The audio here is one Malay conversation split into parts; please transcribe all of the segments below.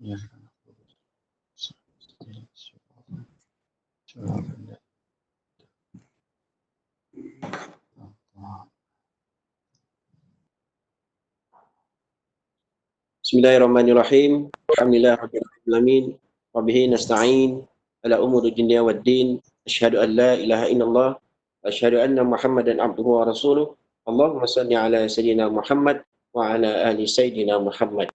Ya. Bismillahirrahmanirrahim. Alhamdulillahirabbil alamin. Wa bihi nasta'in ala umuri dunya waddin. Asyhadu an la ilaha illallah wa asyhadu anna Muhammadan abduhu wa rasuluh. Allahumma shalli ala sayyidina Muhammad wa ala ali sayyidina Muhammad.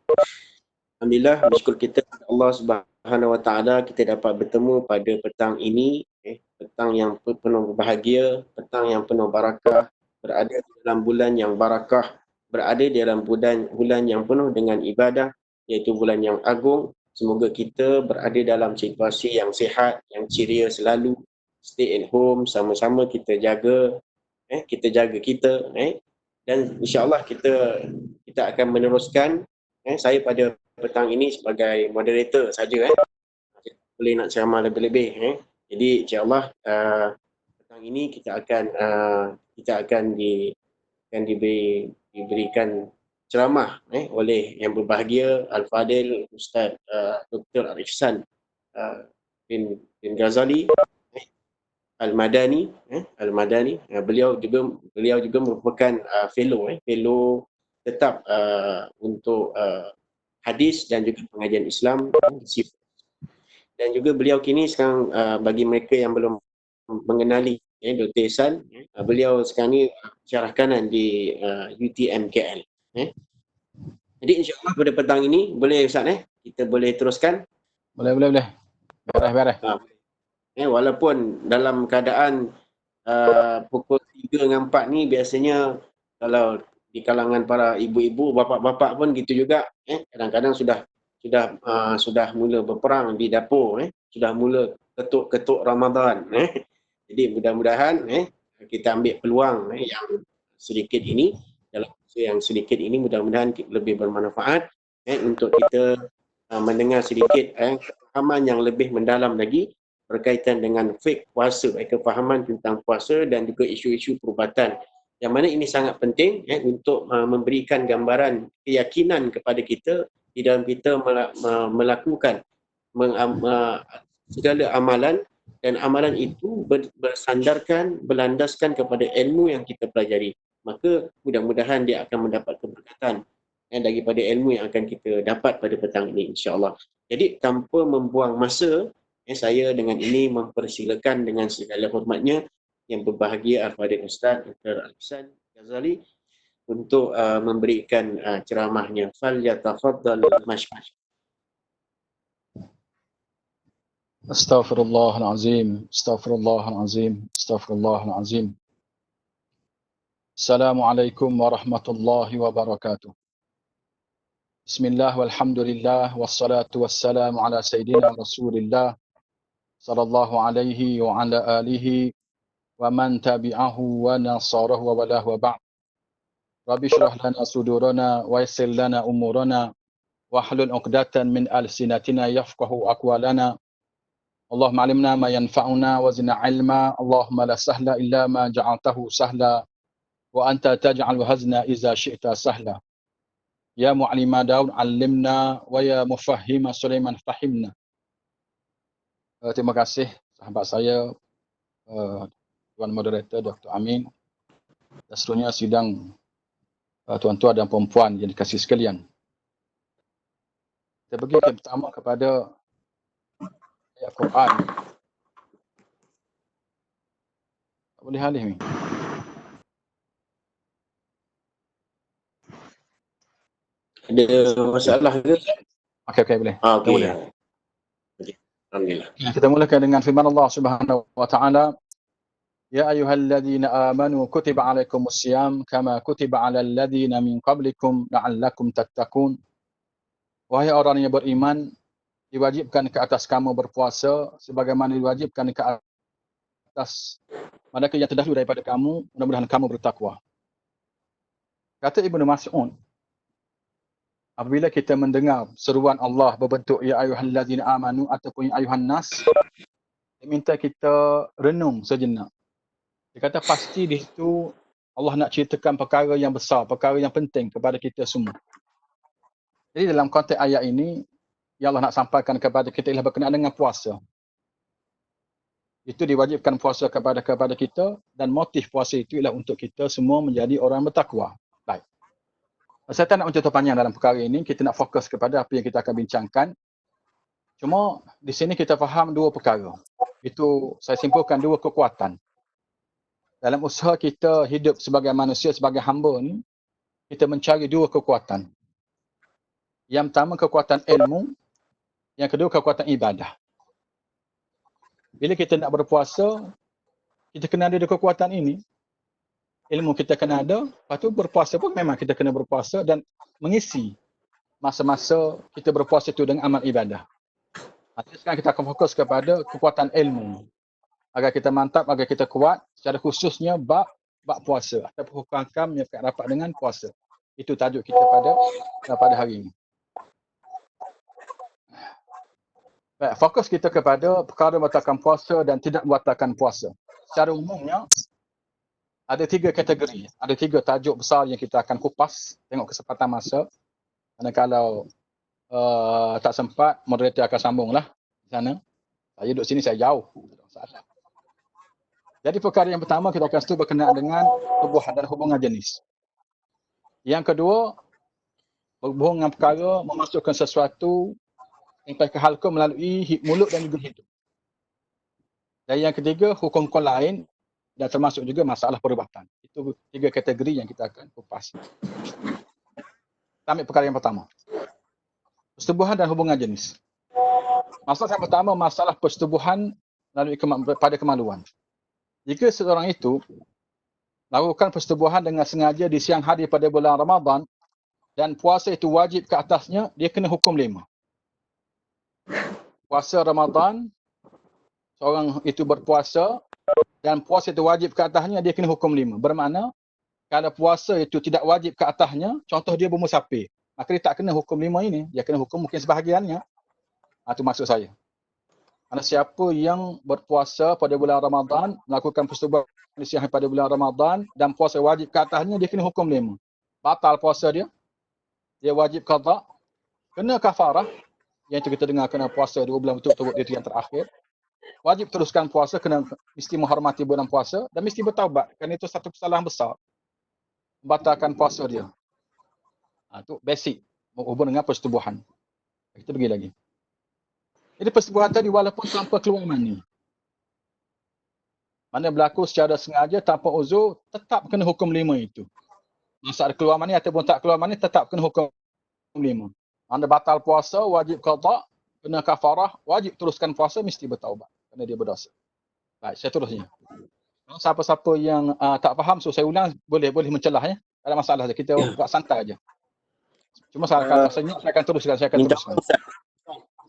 Alhamdulillah, bersyukur kita kepada Allah Subhanahu wa taala kita dapat bertemu pada petang ini, petang yang penuh bahagia, petang yang penuh barakah, berada dalam bulan yang barakah, berada dalam bulan yang penuh dengan ibadah, iaitu bulan yang agung. Semoga kita berada dalam situasi yang sihat, yang ceria selalu, stay at home, sama-sama kita jaga kita, dan insya-Allah kita akan meneruskan. Saya pada petang ini sebagai moderator saja, boleh nak ceramah lebih-lebih. Jadi insya-Allah petang ini kita akan diberikan ceramah oleh yang berbahagia Al-Fadil Ustaz Dr. Al-Ihsan bin Ghazali Al-Madani. Beliau juga merupakan fellow tetap untuk hadis dan juga pengajian Islam. Dan juga beliau kini sekarang, bagi mereka yang belum mengenali Dr. Ihsan, beliau sekarang ni syarah kanan di UTM KL. Jadi insya-Allah pada petang ini boleh Ustaz kita boleh teruskan. Boleh. Beres. Walaupun dalam keadaan pukul 3 dengan 4 ni biasanya kalau di kalangan para ibu-ibu, bapa-bapa pun gitu juga, kadang-kadang sudah mula berperang di dapur, sudah mula ketuk-ketuk Ramadan. Jadi mudah-mudahan kita ambil peluang yang sedikit ini, dalam masa yang sedikit ini mudah-mudahan lebih bermanfaat untuk kita mendengar sedikit kefahaman yang lebih mendalam lagi berkaitan dengan fik puasa, kefahaman tentang puasa dan juga isu-isu perubatan. Yang mana ini sangat penting untuk memberikan gambaran keyakinan kepada kita di dalam kita melakukan segala amalan, dan amalan itu berlandaskan kepada ilmu yang kita pelajari. Maka mudah-mudahan dia akan mendapat keberkatan daripada ilmu yang akan kita dapat pada petang ini, insya-Allah. Jadi tanpa membuang masa, saya dengan ini mempersilakan dengan segala hormatnya yang berbahagia Al-Fadil Ustaz Dr. Al-Ihsan Ghazali untuk memberikan ceramahnya. Falyatafaddal mashkur. Astaghfirullahalazim. Assalamualaikum warahmatullahi wabarakatuh. Bismillah walhamdulillah wassalatu wassalamu ala sayyidina Rasulillah sallallahu alaihi wa ala alihi wa man tabi'ahu wa nasarahu wa walahu wa ba'd. Rabbi shrah lana sudurana wa yassir lana umurana wa hlul 'uqdatan min alsinatina yafqahu aqwalana. Allahumma 'allimna ma yanfa'una wa zidna 'ilma. Allahumma la sahla illa ma ja'altahu sahla wa anta taj'al hazna iza syi'ta sahla. Ya mu'allima Daud 'allimna wa ya mufahhima Sulaiman fahimna. Terima kasih sahabat saya, Tuan Moderator Dr. Amin, dan seterusnya sidang tuan-tuan dan perempuan yang dikasihi sekalian. Kita pergi pertama kepada ayat Quran. Tak boleh alih ni. Ada masalah ke? Okey, boleh. Okey. Boleh. Alhamdulillah. Kita mulakan dengan firman Allah Subhanahu wa taala, Ya ayyuhalladzina amanu kutiba alaikumus syiyam kama kutiba alal ladzina min qablikum la'allakum tattaqun. Wahai orang yang beriman, diwajibkan ke atas kamu berpuasa sebagaimana diwajibkan ke atas mereka yang terdahulu daripada kamu, mudah-mudahan kamu bertakwa. Kata Ibnu Mas'ud, apabila kita mendengar seruan Allah berbentuk ya ayyuhalladzina amanu ataupun ya ayyuhan nas, diminta kita renung sejenak. Dia kata pasti di situ Allah nak ceritakan perkara yang besar, perkara yang penting kepada kita semua. Jadi dalam konteks ayat ini, yang Allah nak sampaikan kepada kita ialah berkenaan dengan puasa. Itu diwajibkan puasa kepada kita, dan motif puasa itu ialah untuk kita semua menjadi orang bertakwa. Baik. Saya tak nak mencerita panjang dalam perkara ini, kita nak fokus kepada apa yang kita akan bincangkan. Cuma di sini kita faham dua perkara. Itu saya simpulkan dua kekuatan. Dalam usaha kita hidup sebagai manusia, sebagai hamba ni, kita mencari dua kekuatan. Yang pertama kekuatan ilmu, yang kedua kekuatan ibadah. Bila kita nak berpuasa, kita kena ada kekuatan ini. Ilmu kita kena ada, lepas tu berpuasa pun memang kita kena berpuasa dan mengisi masa-masa kita berpuasa itu dengan amal ibadah. Sekarang kita akan fokus kepada kekuatan ilmu. Agar kita mantap, agar kita kuat, secara khususnya bab puasa ataupun hukum-hukum yang rapat dengan puasa. Itu tajuk kita pada hari ini. Baik, fokus kita kepada perkara membatalkan puasa dan tidak membatalkan puasa. Secara umumnya, ada 3 kategori. Ada 3 tajuk besar yang kita akan kupas. Tengok kesempatan masa. Karena kalau tak sempat, moderator akan sambunglah di sana. Saya duduk sini, saya jauh. Jadi perkara yang pertama kita akan studi berkenaan dengan tubuhan dan hubungan jenis. Yang kedua, berhubung dengan perkara memasukkan sesuatu sampai ke halqa melalui mulut dan juga hidung. Dan yang ketiga, hukum-hukum lain dan termasuk juga masalah perubatan. Itu 3 kategori yang kita akan kupas. Kita ambil perkara yang pertama. Persetubuhan dan hubungan jenis. Masalah yang pertama, masalah persetubuhan pada kemaluan. Jika seseorang itu lakukan persetubuhan dengan sengaja di siang hari pada bulan Ramadan dan puasa itu wajib ke atasnya, dia kena hukum 5. Puasa Ramadan, seorang itu berpuasa dan puasa itu wajib ke atasnya, dia kena hukum 5. Bermakna, kalau puasa itu tidak wajib ke atasnya, contoh dia bermusafir, maka dia tak kena hukum 5 ini. Dia kena hukum mungkin sebahagiannya. Itu maksud saya. Kerana siapa yang berpuasa pada bulan Ramadan, melakukan persetubuhan di siang hari pada bulan Ramadan dan puasa wajib ke atasnya, dia kena hukum 5. Batal puasa dia. Dia wajib qada. Kena kafarah. Yang itu kita dengar kena puasa 2 bulan betul-betul itu yang terakhir. Wajib teruskan puasa, mesti menghormati bulan puasa dan mesti bertaubat. Kerana itu satu kesalahan besar. Membatalkan puasa dia. Itu basic. Berhubung dengan persetubuhan. Kita pergi lagi. Jadi persetubuhan tadi walaupun tanpa keluar mani. Mana berlaku secara sengaja tanpa uzur, tetap kena hukum 5 itu. Masa ada keluar mani ataupun tak keluar mani, tetap kena hukum 5. Anda batal puasa, wajib qada, kena kafarah, wajib teruskan puasa, mesti bertaubat. Kerana dia berdosa. Baik, seterusnya. Siapa-siapa yang tak faham, so saya ulang, boleh mencelah ya. Tak ada masalah, kita buat santai aja. Cuma kalau saya akan teruskan, Minta maaf Ustaz.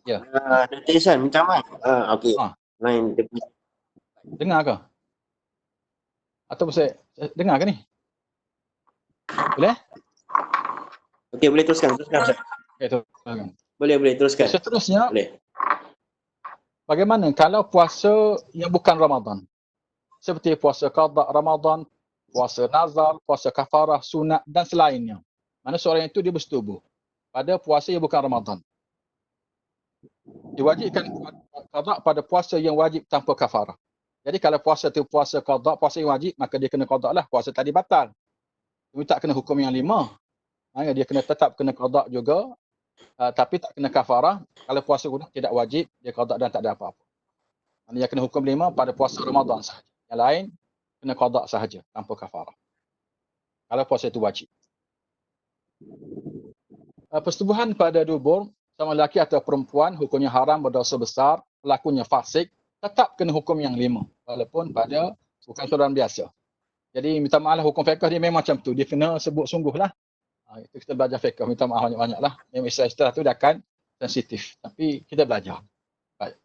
Ya. Datuk Ihsan, minta maaf. Okey. Lain dengar ke? Atau saya dengar ke ni? Boleh? Okey, boleh teruskan Ustaz. Okay, teruskan. Boleh teruskan. Seterusnya, Boleh. bagaimana kalau puasa yang bukan Ramadan? Seperti puasa qada Ramadan, puasa nazar, puasa kafarah, sunat dan selainnya. Mana seorang itu dia bersetubuh pada puasa yang bukan Ramadan. Diwajibkan qada pada puasa yang wajib tanpa kafarah. Jadi kalau puasa itu puasa qada, puasa yang wajib, maka dia kena qada lah. Puasa tadi batal. Dia tak kena hukum yang 5. Dia tetap kena qada juga, tapi tak kena kafarah. Kalau puasa tidak wajib, dia qada dan tak ada apa-apa. Dia kena hukum 5 pada puasa Ramadan sahaja. Yang lain, kena qada sahaja, tanpa kafarah. Kalau puasa itu wajib. Persetubuhan pada dubur, sama lelaki atau perempuan, hukumnya haram, berdosa besar, pelakunya fasik, tetap kena hukum yang 5. Walaupun pada bukan saudara biasa. Jadi minta maaf lah, hukum fiqh dia memang macam tu. Dia kena sebut sungguh lah. Itu kita belajar fiqh. Minta maaf banyak-banyak lah. Memang istilah tu dia akan sensitif. Tapi kita belajar. Baik.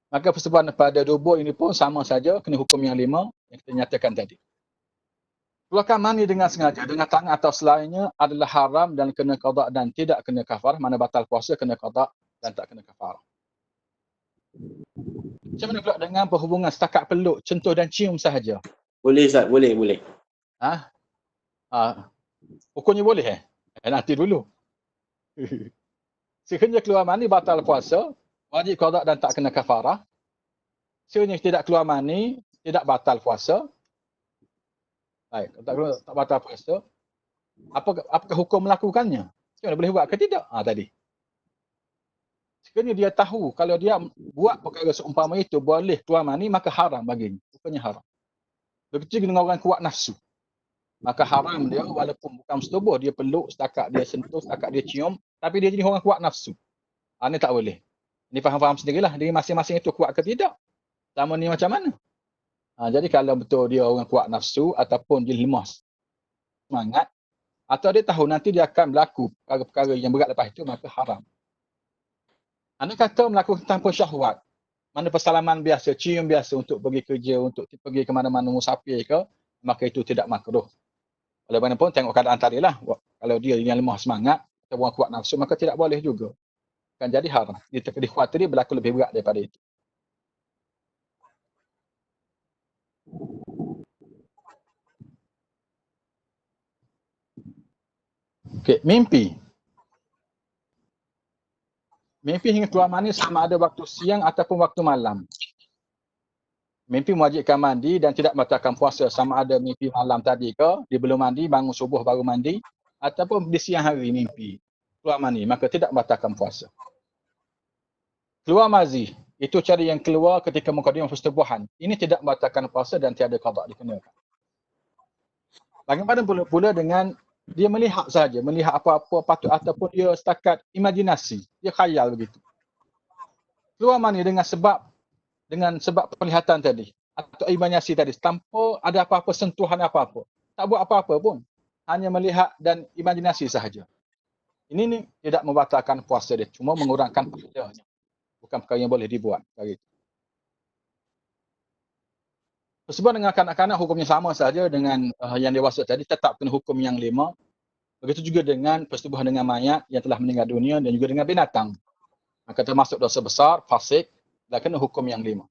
Maka persetubuhan pada dubur ini pun sama saja. Kena hukum yang 5 yang kita nyatakan tadi. Keluarkan mani dengan sengaja, dengan tangan atau selainnya adalah haram dan kena qada dan tidak kena kafarah. Mana batal puasa kena qada dan tak kena kafarah. Macam mana pula dengan berhubungan setakat peluk, sentuh dan cium sahaja? Boleh Ustaz, boleh. Hukumnya boleh nanti dulu. Sekiranya keluar mani batal puasa, wajib qada dan tak kena kafarah. Sekiranya tidak keluar mani, tidak batal puasa. Baik, tak batal puasa. Apakah hukum melakukannya? Macam mana boleh buat ke tidak? Tadi. Sekiranya dia tahu kalau dia buat perkara seumpama itu boleh keluar mani, maka haram baginya. Bukannya haram. Begitu juga dengan orang kuat nafsu. Maka haram dia walaupun bukan setubuh, dia peluk, setakat dia sentuh, setakat dia cium, tapi dia jadi orang kuat nafsu. Ini tak boleh. Ini faham-faham sendirilah. Dia masing-masing itu kuat ke tidak. Sama ni macam mana? Jadi kalau betul dia orang kuat nafsu ataupun dia lemah semangat, atau dia tahu nanti dia akan berlaku perkara-perkara yang berat lepas itu, maka haram. Anda kata melakukan tanpa syahwat. Mana persalaman biasa, cium biasa untuk pergi kerja, untuk pergi ke mana-mana musafir ke, maka itu tidak makruh. Walaupun tengok keadaan tadi lah. Kalau dia yang lemah semangat, atau orang kuat nafsu, maka tidak boleh juga. Kan jadi haram. Dia dikhuatiri berlaku lebih berat daripada itu. Okey, mimpi. Mimpi hingga keluar mani sama ada waktu siang ataupun waktu malam. Mimpi mewajibkan mandi dan tidak membatalkan puasa sama ada mimpi malam tadi ke, dia belum mandi, bangun subuh baru mandi, ataupun di siang hari mimpi keluar mani, maka tidak membatalkan puasa. Keluar mazi, itu cara yang keluar ketika mukadimah persetubuhan. Ini tidak membatalkan puasa dan tiada qada dikenakan. Bagaimana pula dengan dia melihat saja, melihat apa-apa patut ataupun dia setakat imajinasi, dia khayal begitu. Keluar mani dengan sebab penglihatan tadi atau imajinasi tadi tanpa ada apa-apa sentuhan apa-apa. Tak buat apa-apa pun. Hanya melihat dan imajinasi sahaja. Ini tidak membatalkan puasa dia, cuma mengurangkan pahalanya. Bukan perkara yang boleh dibuat. Persetubuhan dengan kanak-kanak hukumnya sama saja dengan yang dewasa tadi, tetap kena hukum yang 5. Begitu juga dengan persetubuhan dengan mayat yang telah meninggal dunia dan juga dengan binatang. Maka termasuk dosa besar, fasik, dan kena hukum yang 5.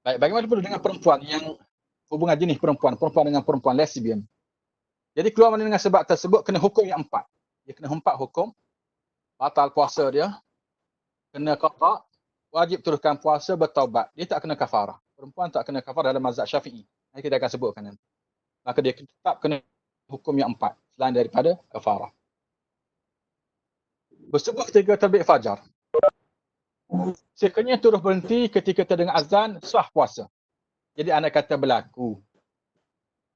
Baik, bagaimana pula dengan perempuan yang hubungan jenis perempuan dengan perempuan lesbian. Jadi keluar dengan sebab tersebut kena hukum yang 4. Dia kena 4 hukum. Batal puasa dia, kena qada, wajib teruskan puasa, bertaubat. Dia tak kena kafarah. Perempuan tak kena kafarah dalam mazhab Syafi'i. Nanti kita akan sebutkan nanti. Maka dia tetap kena hukum yang 4 selain daripada kafarah. Bersetubuh ketika terbit fajar. Sekiranya terus berhenti ketika terdengar azan, sah puasa. Jadi anda kata berlaku.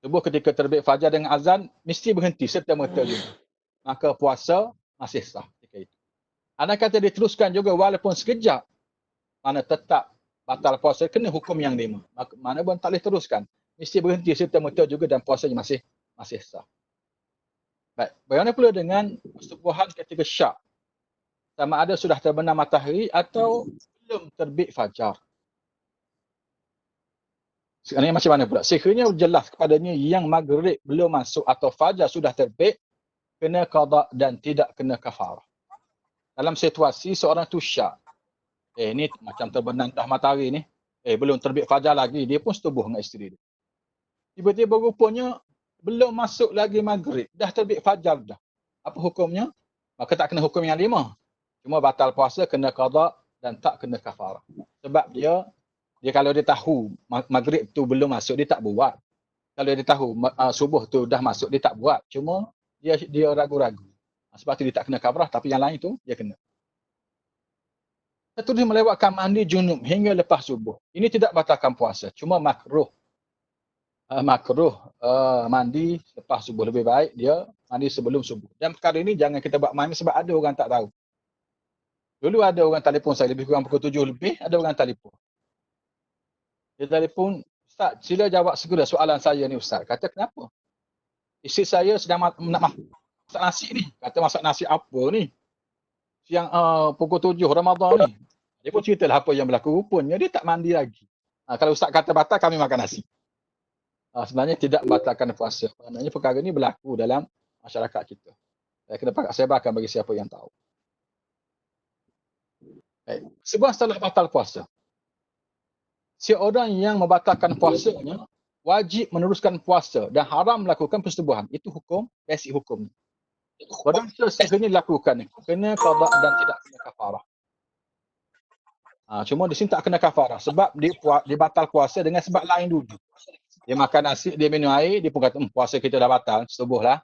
Subuh ketika terbit fajar dengan azan, mesti berhenti serta-merta juga. Maka puasa masih sah ketika itu. Anda kata diteruskan juga walaupun sekejap, mana tetap batal puasa, kena hukum yang 5. Mana pun tak boleh teruskan. Mesti berhenti serta-merta juga dan puasanya masih sah. Baik, bagaimana pula dengan persetubuhan ketika syak? Sama ada sudah terbenam matahari atau belum terbit fajar. Sekarang macam mana pula? Sekiranya jelas kepadanya yang maghrib belum masuk atau fajar sudah terbit, kena qada dan tidak kena kafarah. Dalam situasi seorang tu syak. Ni macam terbenam dah matahari ni. Belum terbit fajar lagi, dia pun setubuh dengan isteri dia. Tiba-tiba rupanya belum masuk lagi maghrib, dah terbit fajar dah. Apa hukumnya? Maka tak kena hukum yang 5. Cuma batal puasa, kena qada dan tak kena kafarah. Sebab dia kalau dia tahu maghrib tu belum masuk, dia tak buat. Kalau dia tahu subuh tu dah masuk, dia tak buat. Cuma dia ragu-ragu. Sebab tu dia tak kena kafarah, tapi yang lain tu dia kena. Satu dia melewatkan mandi junub hingga lepas subuh. Ini tidak batalkan puasa, cuma makruh. Mandi lepas subuh. Lebih baik dia mandi sebelum subuh. Dan perkara ini jangan kita buat main sebab ada orang tak tahu. Dulu ada orang telefon saya, lebih kurang pukul 7 lebih, ada orang telefon. Dia telefon, Ustaz, sila jawab segera soalan saya ni Ustaz. Kata, kenapa? Isteri saya sedang nak masak nasi ni. Kata, masak nasi apa ni? Siang pukul 7 Ramadan ni. Dia pun ceritalah apa yang berlaku. Rupanya dia tak mandi lagi. Kalau Ustaz kata batal, kami makan nasi. Sebenarnya tidak membatalkan puasa. Maknanya perkara ni berlaku dalam masyarakat kita. Saya kena pakat sebarkan bagi siapa yang tahu. Baik. Sebuah salah batal puasa. Seorang yang membatalkan puasanya wajib meneruskan puasa dan haram melakukan persetubuhan. Itu hukum, basic hukum. Berdosa sekiranya dilakukan kena qada dan tidak kena kafarah. Cuma di sini tak kena kafarah sebab dia batal puasa dengan sebab lain dulu. Dia makan nasi, dia minum air, dia pun kata, puasa kita dah batal, setubuhlah.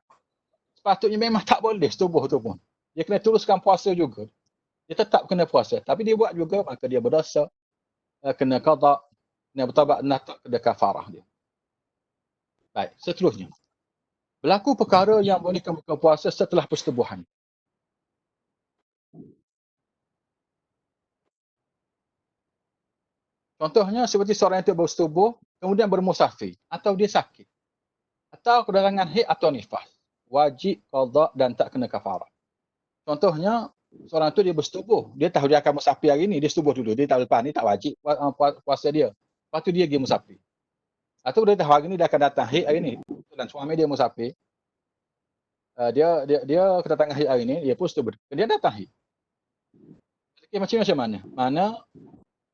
Sepatutnya memang tak boleh setubuh tu pun. Dia kena teruskan puasa juga. Dia tetap kena puasa. Tapi dia buat juga, maka dia berdosa, kena qada, kena bertabat, tak kena kafarah dia. Baik, seterusnya. Berlaku perkara yang bolehkan buka puasa setelah persetubuhan. Contohnya seperti seorang yang bersetubuh, kemudian bermusafir, atau dia sakit, atau kedatangan haid atau nifas. Wajib qada dan tak kena kafarah. Contohnya, seorang tu dia bersetubuh, dia tahu dia akan musafir hari ni, dia setubuh dulu, dia tahu lepas ni tak wajib puasa dia. Lepas tu dia pergi musafir. Atau dia tahu hari ni dia akan datang haid hari ni, dan suami dia musafir, dia kedatangan haid hari ni, dia pun setubuh. Dia datang haid. Okay, macam mana? Mana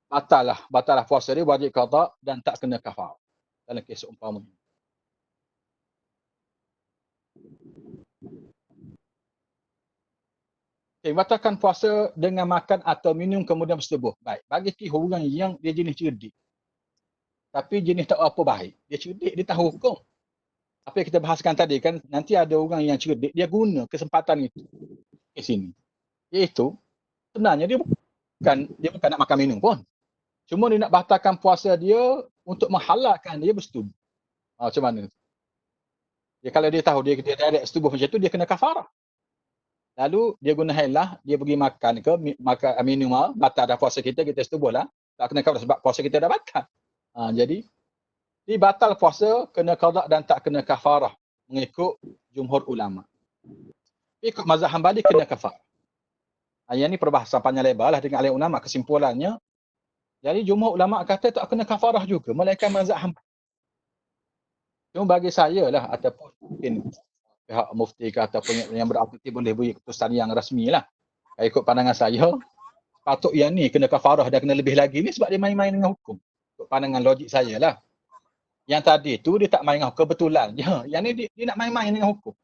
batal lah puasa dia, wajib qada dan tak kena kafarah. Dalam kes umpama. Okay, batalkan puasa dengan makan atau minum kemudian bersetubuh. Baik, bagi orang yang dia jenis cerdik. Tapi jenis tak apa baik. Dia cerdik, dia tahu hukum. Apa yang kita bahaskan tadi kan, nanti ada orang yang cerdik, dia guna kesempatan itu di sini. Iaitu, sebenarnya dia bukan nak makan minum pun. Cuma dia nak batalkan puasa dia untuk menghalalkan dia bersetubuh. Macam mana? Dia, kalau dia tahu dia direct setubuh macam tu, dia kena kafarah. Lalu dia guna hilah, dia pergi makan ke, makan minum, batal dah puasa kita setubuh lah. Tak kena kafarah sebab puasa kita dah batal. Jadi, dia batal puasa, kena qada dan tak kena kafarah. Mengikut jumhur ulama. Ikut mazhab Hambali kena kafarah. Yang ni perbahasan panjang lebar lah dengan alim ulama. Kesimpulannya, jadi jumhur ulama kata tak kena kafarah juga, melainkan mazhab Hambali. Cuma bagi saya lah, ataupun mungkin pihak mufti ke ataupun yang berautoriti boleh beri keputusan yang rasmi lah. Ikut pandangan saya, patut yang ni kena kafarah dan kena lebih lagi ni sebab dia main-main dengan hukum. Ikut pandangan logik saya lah. Yang tadi tu dia tak main dengan hukum, kebetulan. Yang ni dia nak main-main dengan hukum.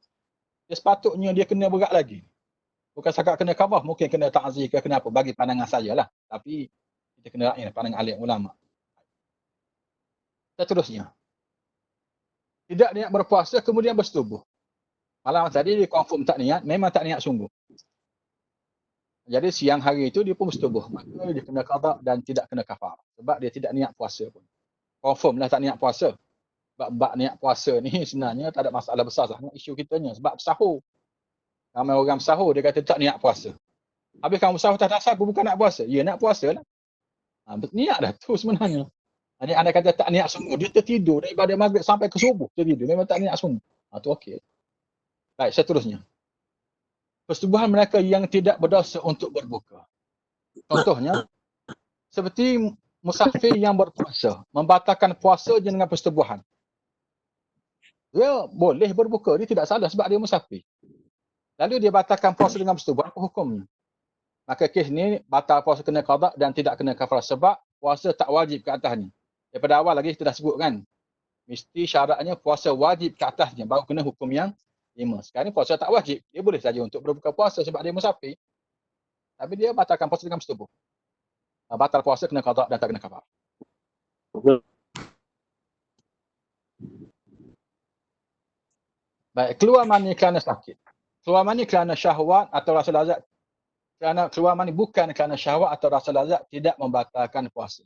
Dia sepatutnya dia kena berat lagi. Bukan setakat kena kafarah, mungkin kena ta'zir ke kenapa, bagi pandangan saya lah. Tapi kita kena rakyat pandangan alim ulama. Seterusnya. Tidak niat berpuasa kemudian bersetubuh. Malam tadi dia confirm tak niat, memang tak niat sungguh. Jadi siang hari itu dia pun bersetubuh. Maka dia kena qada dan tidak kena kafarah. Sebab dia tidak niat puasa pun. Confirm lah tak niat puasa. Sebab niat puasa ni sebenarnya tak ada masalah besar sangat isu kitanya. Sebab sahur. Ramai orang sahur dia kata tak niat puasa. Habis kamu sahur tak dasar aku bukan nak puasa. Ya nak puasa lah. Niat dah tu sebenarnya. Jadi anda kata tak niat sungguh. Dia tertidur daripada maghrib sampai ke subuh. Tertidur. Memang tak niat sungguh. Tu okey. Baik, seterusnya. Persetubuhan mereka yang tidak berdosa untuk berbuka. Contohnya, seperti musafir yang berpuasa, membatalkan puasa je dengan persetubuhan. Dia boleh berbuka, dia tidak salah sebab dia musafir. Lalu dia batalkan puasa dengan persetubuhan, apa hukumnya? Maka kes ni, batal puasa kena qada dan tidak kena kafarah sebab puasa tak wajib ke atasnya. Daripada awal lagi kita dah sebut kan, mesti syaratnya puasa wajib ke atasnya, baru kena hukum yang 5. Sekarang ni puasa tak wajib. Dia boleh saja untuk berbuka puasa sebab dia musafir. Tapi dia batalkan puasa dengan bersetubuh. Batal puasa kena qada dan tak kena kafarah. Baik, keluar mani kerana sakit. Keluar mani kerana syahwat atau rasa lazat. Kerana keluar mani bukan kerana syahwat atau rasa lazat tidak membatalkan puasa.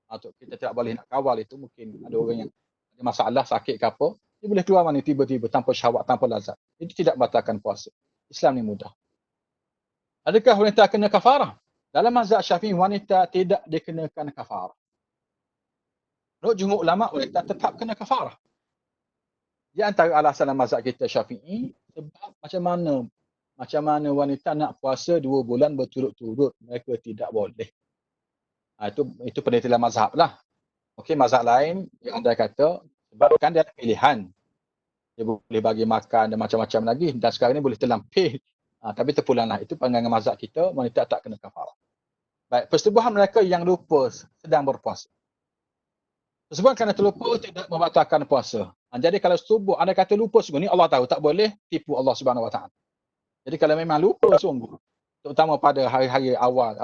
Atau kita tidak boleh nak kawal itu, mungkin ada orang yang ada masalah sakit ke apa, dia boleh keluar mani tiba-tiba tanpa syahwat, tanpa lazat. Itu tidak membatalkan puasa. Islam ni mudah. Adakah wanita kena kafarah? Dalam mazhab Syafi'i, wanita tidak dikenakan kafarah. Menurut jumhur ulama, wanita tetap kena kafarah. Di antara alasan dalam mazhab kita Syafi'i, sebab macam mana wanita nak puasa 2 bulan berturut-turut, mereka tidak boleh. Itu penelitian mazhab lah. Okey, mazhab lain yang anda kata, sebab kan dia ada pilihan. Dia boleh bagi makan dan macam-macam lagi. Dan sekarang ni boleh terlampir. Tapi terpulanglah. Itu pandangan mazhab kita, wanita tak kena kafarah. Baik, persetubuhan mereka yang lupa sedang berpuasa. Persetubuhan kerana terlupa tidak membatalkan puasa. Jadi kalau setubuh, anda kata lupa sungguh ni, Allah tahu, tak boleh tipu Allah Subhanahu Wa Taala. Jadi kalau memang lupa sungguh, terutama pada hari-hari awal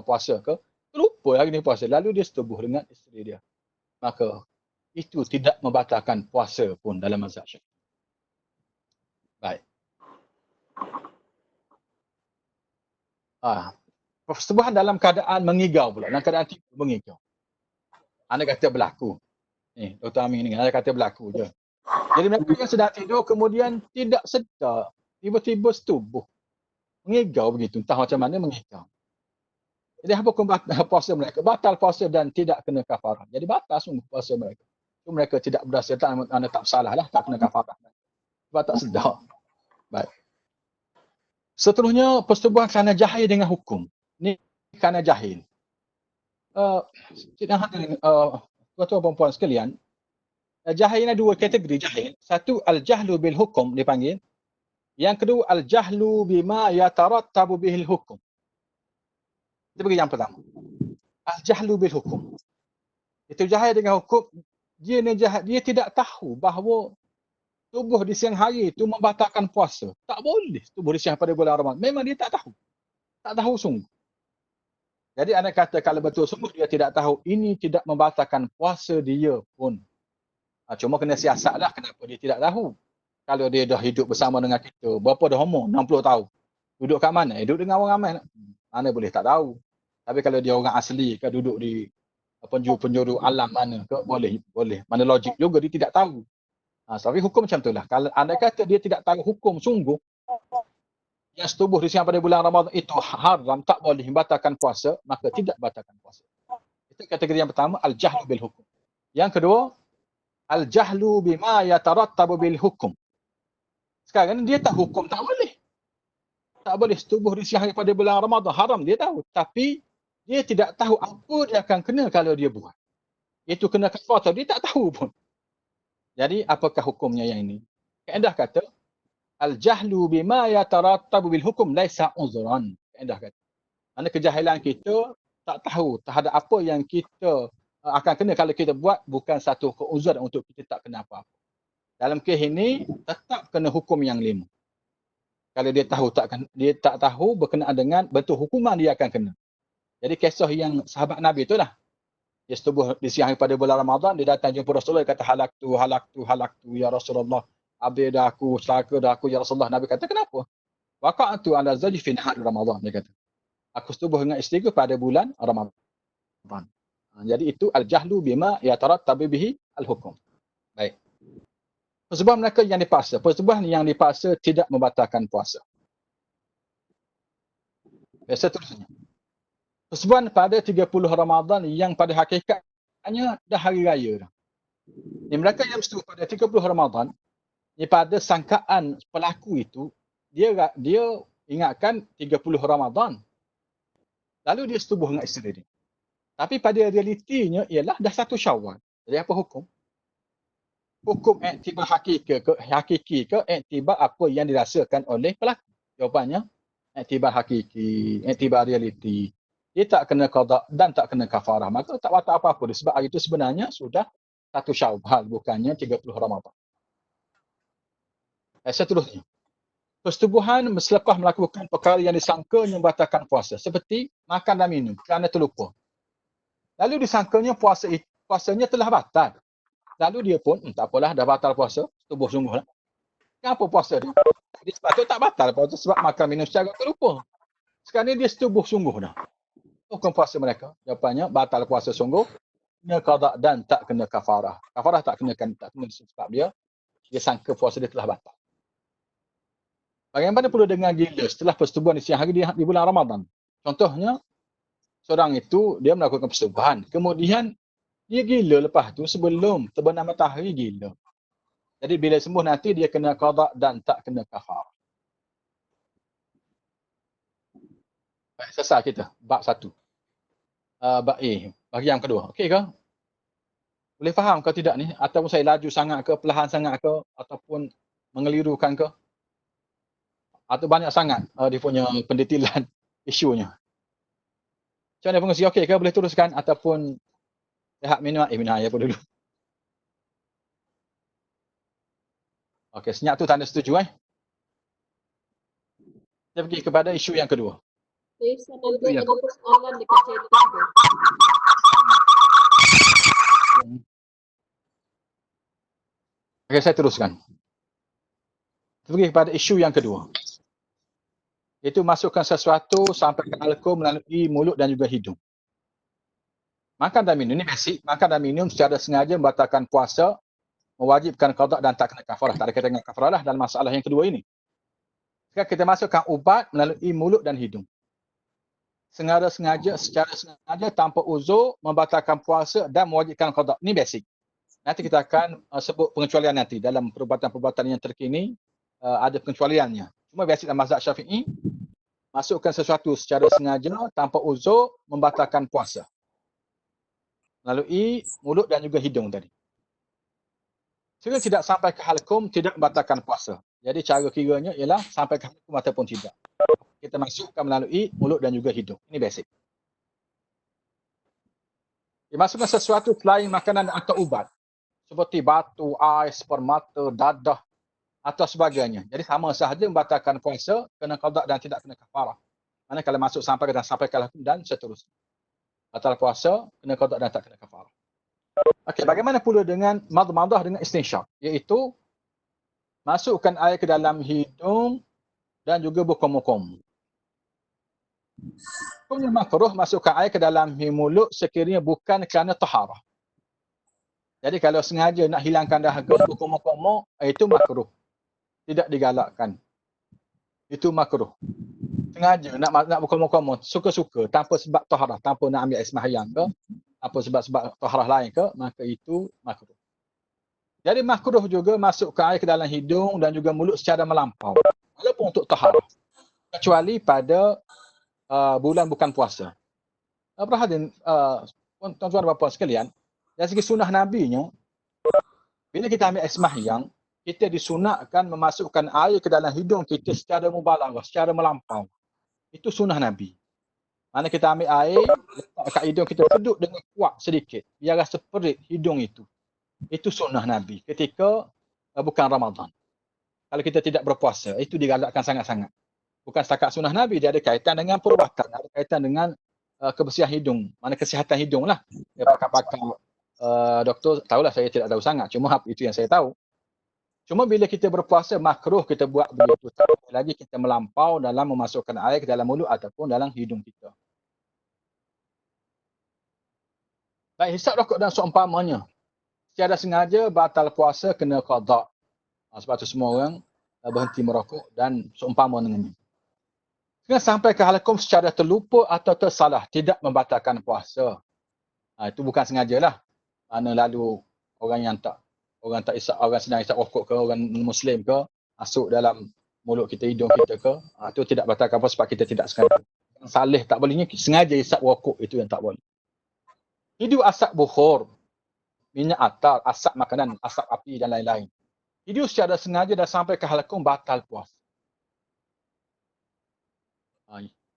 puasa ke, lupa hari ni puasa, lalu dia setubuh dengan isteri dia. Maka itu tidak membatalkan puasa pun dalam mazhab Syafi'i. Baik. Persetubuhan dalam keadaan mengigau pula, dalam keadaan tidur mengigau. Anda kata berlaku. Ni, Dr. Amin ni, anda kata berlaku je. Jadi mereka yang sedang tidur kemudian tidak sedar, tiba-tiba setubuh. Mengigau begitu, entah macam mana mengigau. Jadi apa hukum puasa mereka? Batal puasa dan tidak kena kafarah. Jadi batal sungguh puasa mereka. Itu mereka tidak berasa, anda tak bersalah lah, tak kena kafarah. Sebab tak sedar. Baik. Seterusnya, persetubuhan kerana jahil dengan hukum. Ni kerana jahil. Cik dan hadirin, tuan-tuan dan puan sekalian, jahil ada dua kategori jahil. Satu, al-jahlu bil hukum dipanggil. Yang kedua, al-jahlu bima yatarattabu bihil hukum. Kita bagi yang pertama. Al-jahlu bil hukum. Itu jahil dengan hukum. Dia tidak tahu bahawa tubuh di siang hari itu membatalkan puasa. Tak boleh tubuh di siang pada bulan Ramadan. Memang dia tak tahu. Tak tahu sungguh. Jadi anda kata kalau betul sungguh dia tidak tahu, ini tidak membatalkan puasa dia pun. Cuma kena siasatlah kenapa dia tidak tahu. Kalau dia dah hidup bersama dengan kita, berapa dah umur? 60 tahun. Duduk kat mana? Duduk dengan orang ramai. Mana boleh tak tahu. Tapi kalau dia orang asli ke duduk di penjuru alam mana ke, boleh. Mana logik juga dia tidak tahu. Tapi hukum macam itulah. Kalau anda kata dia tidak tahu hukum sungguh, yang setubuh di siang pada bulan Ramadan itu haram, tak boleh membatalkan puasa, maka tidak batalkan puasa. Itu kategori yang pertama, al-jahlu bil hukum. Yang kedua, al-jahlu bima yatarattabu bil hukum. Sekarang dia tahu hukum tak boleh. Tak boleh setubuh di siang pada bulan Ramadan, haram dia tahu. Tapi dia tidak tahu apa dia akan kena kalau dia buat. Itu kena kafarah, dia tak tahu pun. Jadi apakah hukumnya yang ini? Kaedah kata, al-jahlu bima yatarattabu bil hukum laisa uzran. Kaedah kata. Kerana kejahilan kita tak tahu terhadap apa yang kita akan kena kalau kita buat, bukan satu keuzran untuk kita tak kena apa-apa. Dalam kes ini, tetap kena hukum yang 5. Kalau dia tak tahu berkenaan dengan bentuk hukuman dia akan kena. Jadi kisah yang sahabat Nabi itulah. Dia setubuh di siang pada bulan Ramadan, dia datang jumpa Rasulullah, dia kata halaktu ya Rasulullah. Habis dah aku, celaka dah aku ya Rasulullah. Nabi kata kenapa? Waqa'tu ala zawji fi nahar Ramadan, dia kata. Aku setubuh dengan isteri pada bulan Ramadan. Jadi itu al-jahlu bima yatarattabu bihi al-hukum. Baik. Persetubuhan mereka yang dipaksa. Persetubuhan yang dipaksa tidak membatalkan puasa. Seterusnya. Persetubuhan pada 30 Ramadan yang pada hakikatnya dah hari raya dah. Mereka yang bersetubuh pada 30 Ramadan, pada sangkaan pelaku itu, dia ingatkan 30 Ramadan. Lalu dia setubuh dengan isteri dia. Tapi pada realitinya ialah dah 1 Syawal. Jadi apa hukum? Hukum iktibar hakiki ke iktibar apa yang dirasakan oleh pelaku? Jawapannya, iktibar hakiki, iktibar realiti. Dia tak kena qada dan tak kena kafarah. Maka tak batal apa-apa. Sebab hari itu sebenarnya sudah 1 Syawal, bukannya 30 Ramadan. Seterusnya. Persetubuhan selepas melakukan perkara yang disangkanya membatalkan puasa. Seperti makan dan minum kerana terlupa. Lalu disangkanya puasanya telah batal. Lalu dia pun, tak apalah, dah batal puasa, tubuh sungguh lah. Kenapa puasa dia? Dia sepatutnya tak batal puasa sebab makan minum secara terlupa. Sekarang ni dia setubuh sungguh dah. Hukum puasa mereka? Jawapannya, batal puasa sungguh, kena qada dan tak kena kafarah. Kafarah tak kena sebab dia sangka puasa dia telah batal. Bagaimana pula dengan gila setelah persetubuhan di siang hari di bulan Ramadan? Contohnya, seorang itu dia melakukan persetubuhan. Kemudian, dia gila lepas tu sebelum terbenam matahari gila. Jadi bila sembuh nanti dia kena qada dan tak kena kafarah. Baik, selesai kita. Bab 1. Bab A. Bahagian kedua. Okey ke? Boleh faham ke tidak ni? Ataupun saya laju sangat ke, perlahan sangat ke, ataupun mengelirukan ke? Atau banyak sangat dia punya pendetilan isunya. Macam mana pengusi? Okey ke? Boleh teruskan? Ataupun lihat minat ya pun dulu. Okey, senyap tu tanda setuju . Kita pergi kepada isu yang kedua. Nanti ada persoalan dekat chatting tu. Okey, saya teruskan. Kita pergi kepada isu yang kedua. Itu masukkan sesuatu sampai ke halkum melalui mulut dan juga hidung. Makan dan minum, ini basic. Makan dan minum secara sengaja membatalkan puasa, mewajibkan qada dan tak kena kafarah. Tak ada kaitan dengan kafarah lah dalam masalah yang kedua ini. Sekarang kita masukkan ubat melalui mulut dan hidung. Secara sengaja tanpa uzur, membatalkan puasa dan mewajibkan qada. Ini basic. Nanti kita akan sebut pengecualian nanti. Dalam perubatan-perubatan yang terkini, ada pengecualiannya. Cuma basic dalam mazhab Syafi'i, masukkan sesuatu secara sengaja tanpa uzur, membatalkan puasa. Melalui mulut dan juga hidung tadi. Jika tidak sampai ke halkum, tidak membatalkan puasa. Jadi cara kiranya ialah sampai ke halkum ataupun tidak. Kita masukkan melalui mulut dan juga hidung. Ini basic. Dimasukkan sesuatu selain makanan atau ubat. Seperti batu, ais, permata, dadah atau sebagainya. Jadi sama sahaja membatalkan puasa, kena qada dan tidak kena kafarah. Mana kalau masuk sampai ke halkum dan seterusnya. Batal puasa, kena qada dan tak kena kafarah. Okey, bagaimana pula dengan madmadah dengan istinsyaq? Iaitu masukkan air ke dalam hidung dan juga bukum-bukum. Hukumnya makruh masukkan air ke dalam mulut sekiranya bukan kerana taharah. Jadi kalau sengaja nak hilangkan dahaga, bukum-bukum, itu makruh. Tidak digalakkan. Itu makruh. Sengaja nak bukum-bukum, suka-suka, tanpa sebab taharah, tanpa nak ambil air sembahyang ke, apa sebab taharah lain ke, maka itu makruh. Jadi makruh juga masukkan air ke dalam hidung dan juga mulut secara melampau. Walaupun untuk taharah. Kecuali pada bulan bukan puasa. Perhatian tuan-tuan dan puan sekalian, dari segi sunnah Nabi-nya, bila kita ambil air sembahyang, kita disunatkan memasukkan air ke dalam hidung kita secara mubalaghah, secara melampau. Itu sunnah Nabi. Mana kita ambil air, letak kat hidung kita, sedut dengan kuat sedikit. Biar rasa perit hidung itu. Itu sunnah Nabi ketika bukan Ramadan. Kalau kita tidak berpuasa, itu digalakkan sangat-sangat. Bukan setakat sunnah Nabi, dia ada kaitan dengan perubatan, ada kaitan dengan kebersihan hidung. Mana kesihatan hidung lah. Dia pakar-pakar doktor, tahulah saya tidak tahu sangat. Cuma itu yang saya tahu. Cuma bila kita berpuasa, makruh kita buat begitu. Tak lagi kita melampau dalam memasukkan air ke dalam mulut ataupun dalam hidung kita. Baik, hisap rokok dan seumpamanya. Secara sengaja batal puasa kena qada. Sebab tu semua orang berhenti merokok dan seumpama dengannya. Kena sampai ke halkum secara terlupa atau tersalah, tidak membatalkan puasa. Itu bukan sengajalah. Mana lalu orang sedang isap rokok ke, orang Muslim ke, masuk dalam mulut kita, hidung kita ke, itu tidak batalkan puasa sebab kita tidak sengaja. Salih tak bolehnya, sengaja isap rokok itu yang tak boleh. Hidup asap bukhur, minyak atar, asap makanan, asap api dan lain-lain. Hidup secara sengaja dah sampai ke halkum batal puasa.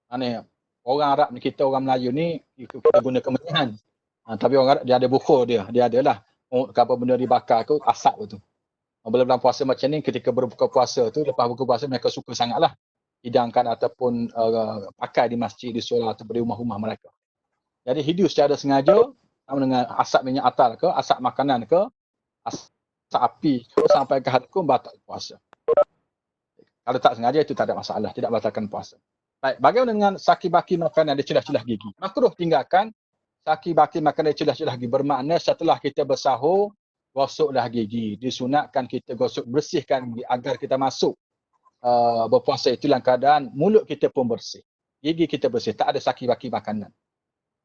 Mana orang Arab ni, kita orang Melayu ni, kita guna kemenyan. Tapi orang Arab dia ada bukhur dia adalah apa benda dibakar ke, asap tu. Bila bulan puasa macam ni, ketika berbuka puasa tu, lepas buka puasa mereka suka sangatlah hidangkan ataupun pakai di masjid, di solat atau di rumah-rumah mereka. Jadi hidup secara sengaja dengan asap minyak atar ke, asap makanan ke, asap api ke, sampai ke halkum batal puasa. Kalau tak sengaja itu tak ada masalah, tidak batalkan puasa. Baik, bagaimana dengan saki-baki makanan di celah-celah gigi? Makruh tinggalkan saki-baki makanan di celah-celah gigi. Bermakna setelah kita bersahur, gosoklah gigi. Disunatkan kita gosok, bersihkan gigi agar kita masuk berpuasa itu dalam keadaan mulut kita pun bersih. Gigi kita bersih, tak ada saki-baki makanan.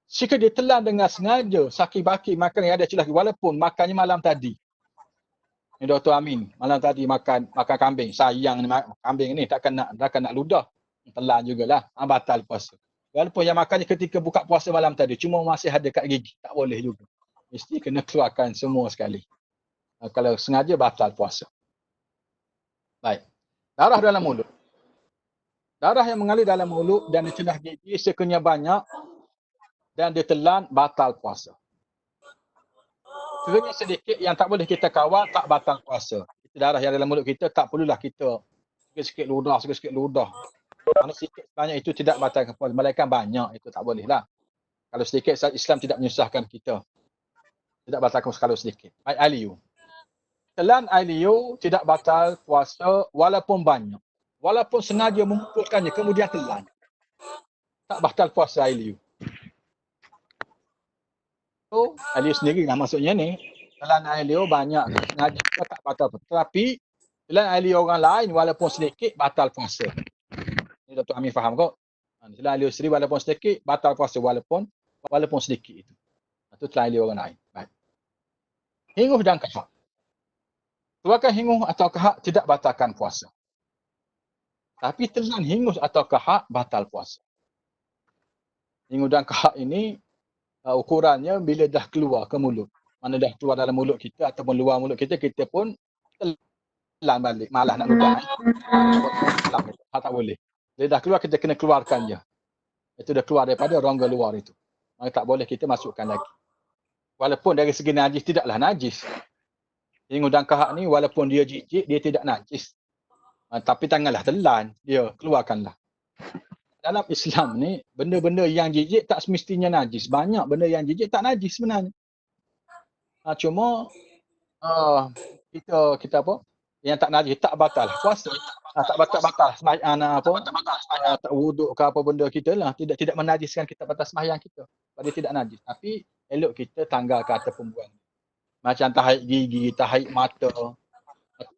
Jika ditelan dengan sengaja saki-baki makanan yang ada celah gigi, walaupun makannya malam tadi. Ni Dr. Amin, malam tadi makan kambing. Sayang ni kambing ni takkan nak ludah. Telan jugalah, batal puasa. Walaupun yang makannya ketika buka puasa malam tadi, cuma masih ada kat gigi, tak boleh juga. Mesti kena keluarkan semua sekali. Kalau sengaja batal puasa. Baik. Darah dalam mulut. Darah yang mengalir dalam mulut dan di celah gigi sekiranya banyak dan ditelan, batal puasa. Sekiranya sedikit yang tak boleh kita kawal, tak batal puasa. Darah yang dalam mulut kita tak perlulah kita sikit-sikit ludah. Mana sikit sebanyak itu tidak batalkan puasa. Melainkan banyak, itu tak boleh lah. Kalau sedikit, Islam tidak menyusahkan kita. Tidak batalkan kalau sedikit. Air liur. Telan air liur tidak batal puasa walaupun banyak. Walaupun sengaja mengumpulkannya, kemudian telan. Tak batal puasa air liur. So, air liur sendiri lah maksudnya ni. Telan air liur banyak ke, sengaja ke, tak batal. Tetapi, telan air liur orang lain walaupun sedikit, batal puasa. Ini Dr. Amin faham kok? Telan air liur sendiri walaupun sedikit, batal puasa walaupun sedikit itu. Itu telan air liur orang lain. Baik. Hinguh dan kahak. Keluarkan hinguh atau kahak tidak batalkan puasa. Tapi telan hingus atau kahak batal puasa. Hingus dan kahak ini ukurannya bila dah keluar ke mulut. Mana dah keluar dalam mulut kita ataupun luar mulut kita, kita pun telan balik. Malah nak ludah. Tak boleh. Bila dah keluar, kita kena keluarkan je. Itu dah keluar daripada rongga luar itu. Maka tak boleh kita masukkan lagi. Walaupun dari segi najis tidaklah najis. Hingus dan kahak ni walaupun dia jijik, dia tidak najis. Tapi janganlah telan, dia keluarkanlah. Dalam Islam ni, benda-benda yang jijik tak semestinya najis. Banyak benda yang jijik tak najis sebenarnya. Cuma kita apa? Yang tak najis tak batal puasa. Tak batal sembahyang tak wuduk ke apa benda kita lah. Tidak menajiskan kita batal sembahyang kita. Sebab dia tidak najis. Tapi elok kita tanggalkan ataupun buang. Macam tahi gigi, tahi mata.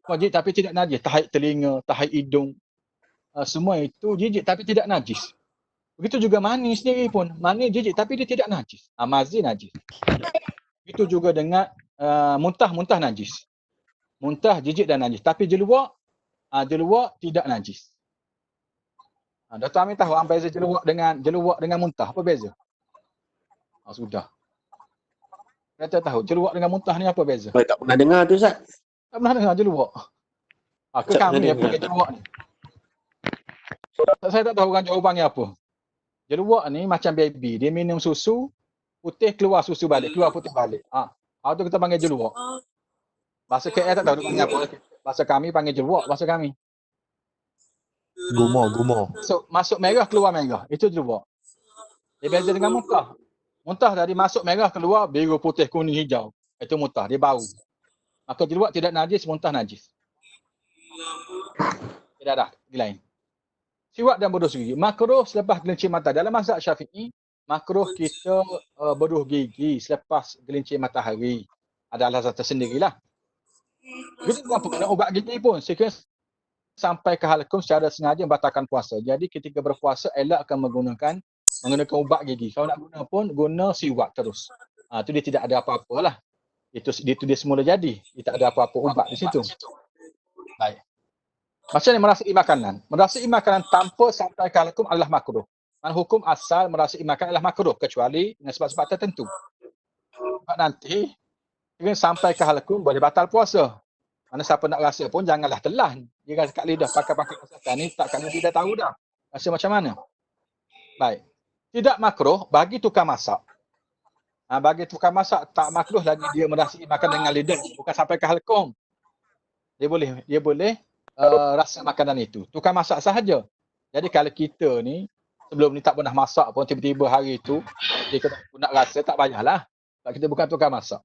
Wajib tapi tidak najis. Tahi telinga, tahi hidung. Semua itu jijik tapi tidak najis. Begitu juga mani sendiri pun. Mani jijik tapi dia tidak najis. Mazi najis. Begitu juga dengan muntah najis. Muntah jijik dan najis. Tapi jeluak tidak najis. Dr. Amin tahu apa beza jeluak dengan muntah? Apa beza? Sudah. Kita tahu jeluak dengan muntah ni apa beza? Tak pernah dengar tu, Ustaz. Tak pernah dengar jeluak. Ke kami yang pakai jeluak ni. Saya tak tahu orang jawapannya apa. Jeluak ni macam baby. Dia minum susu, putih keluar susu balik. Keluar putih balik. Itu kita panggil jeluak. Bahasa KL tak tahu dia panggil apa. Bahasa kami panggil jeluak. Bahasa kami. Gumo. Masuk merah, keluar merah. Itu jeluak. Dia beza dengan muntah. Muntah dari masuk merah, keluar biru, putih, kuning, hijau. Itu muntah. Dia bau. Maka jeluak tidak najis, muntah najis. Tidak ada. Lain. Siwak dan beruh gigi. Makruh selepas gelincir mata. Dalam mazhab Syafi'i, makruh kita beruh gigi selepas gelincir matahari. Ada alasan tersendirilah. Begitu dengan penggunaan ubat gigi pun. Sekiranya sampai ke halkum secara sengaja membatalkan puasa. Jadi ketika berpuasa, elak akan menggunakan ubat gigi. Kalau nak guna pun, guna siwak terus. Itu dia tidak ada apa-apa lah. Itu dia semula jadi. Dia tak ada apa-apa ubat di situ. Baik. Macam ni merasai makanan. Merasai makanan tanpa sampai ke halkum adalah makruh. Hukum asal merasai makanan adalah makruh. Kecuali dengan sebab-sebab tertentu. Sebab nanti, sampai ke halkum boleh batal puasa. Mana siapa nak rasa pun janganlah telan. Dia rasa kat lidah, pakai kesihatan ni takkan dia dah tahu dah. Rasa macam mana? Baik. Tidak makruh bagi tukang masak. Bagi tukang masak tak makruh lagi dia merasai makan dengan lidah. Bukan sampai ke halkum. Dia boleh rasa makanan itu. Tukang masak sahaja. Jadi kalau kita ni, sebelum ni tak pernah masak pun, tiba-tiba hari itu, dia nak rasa, tak payahlah. Sebab kita bukan tukang masak.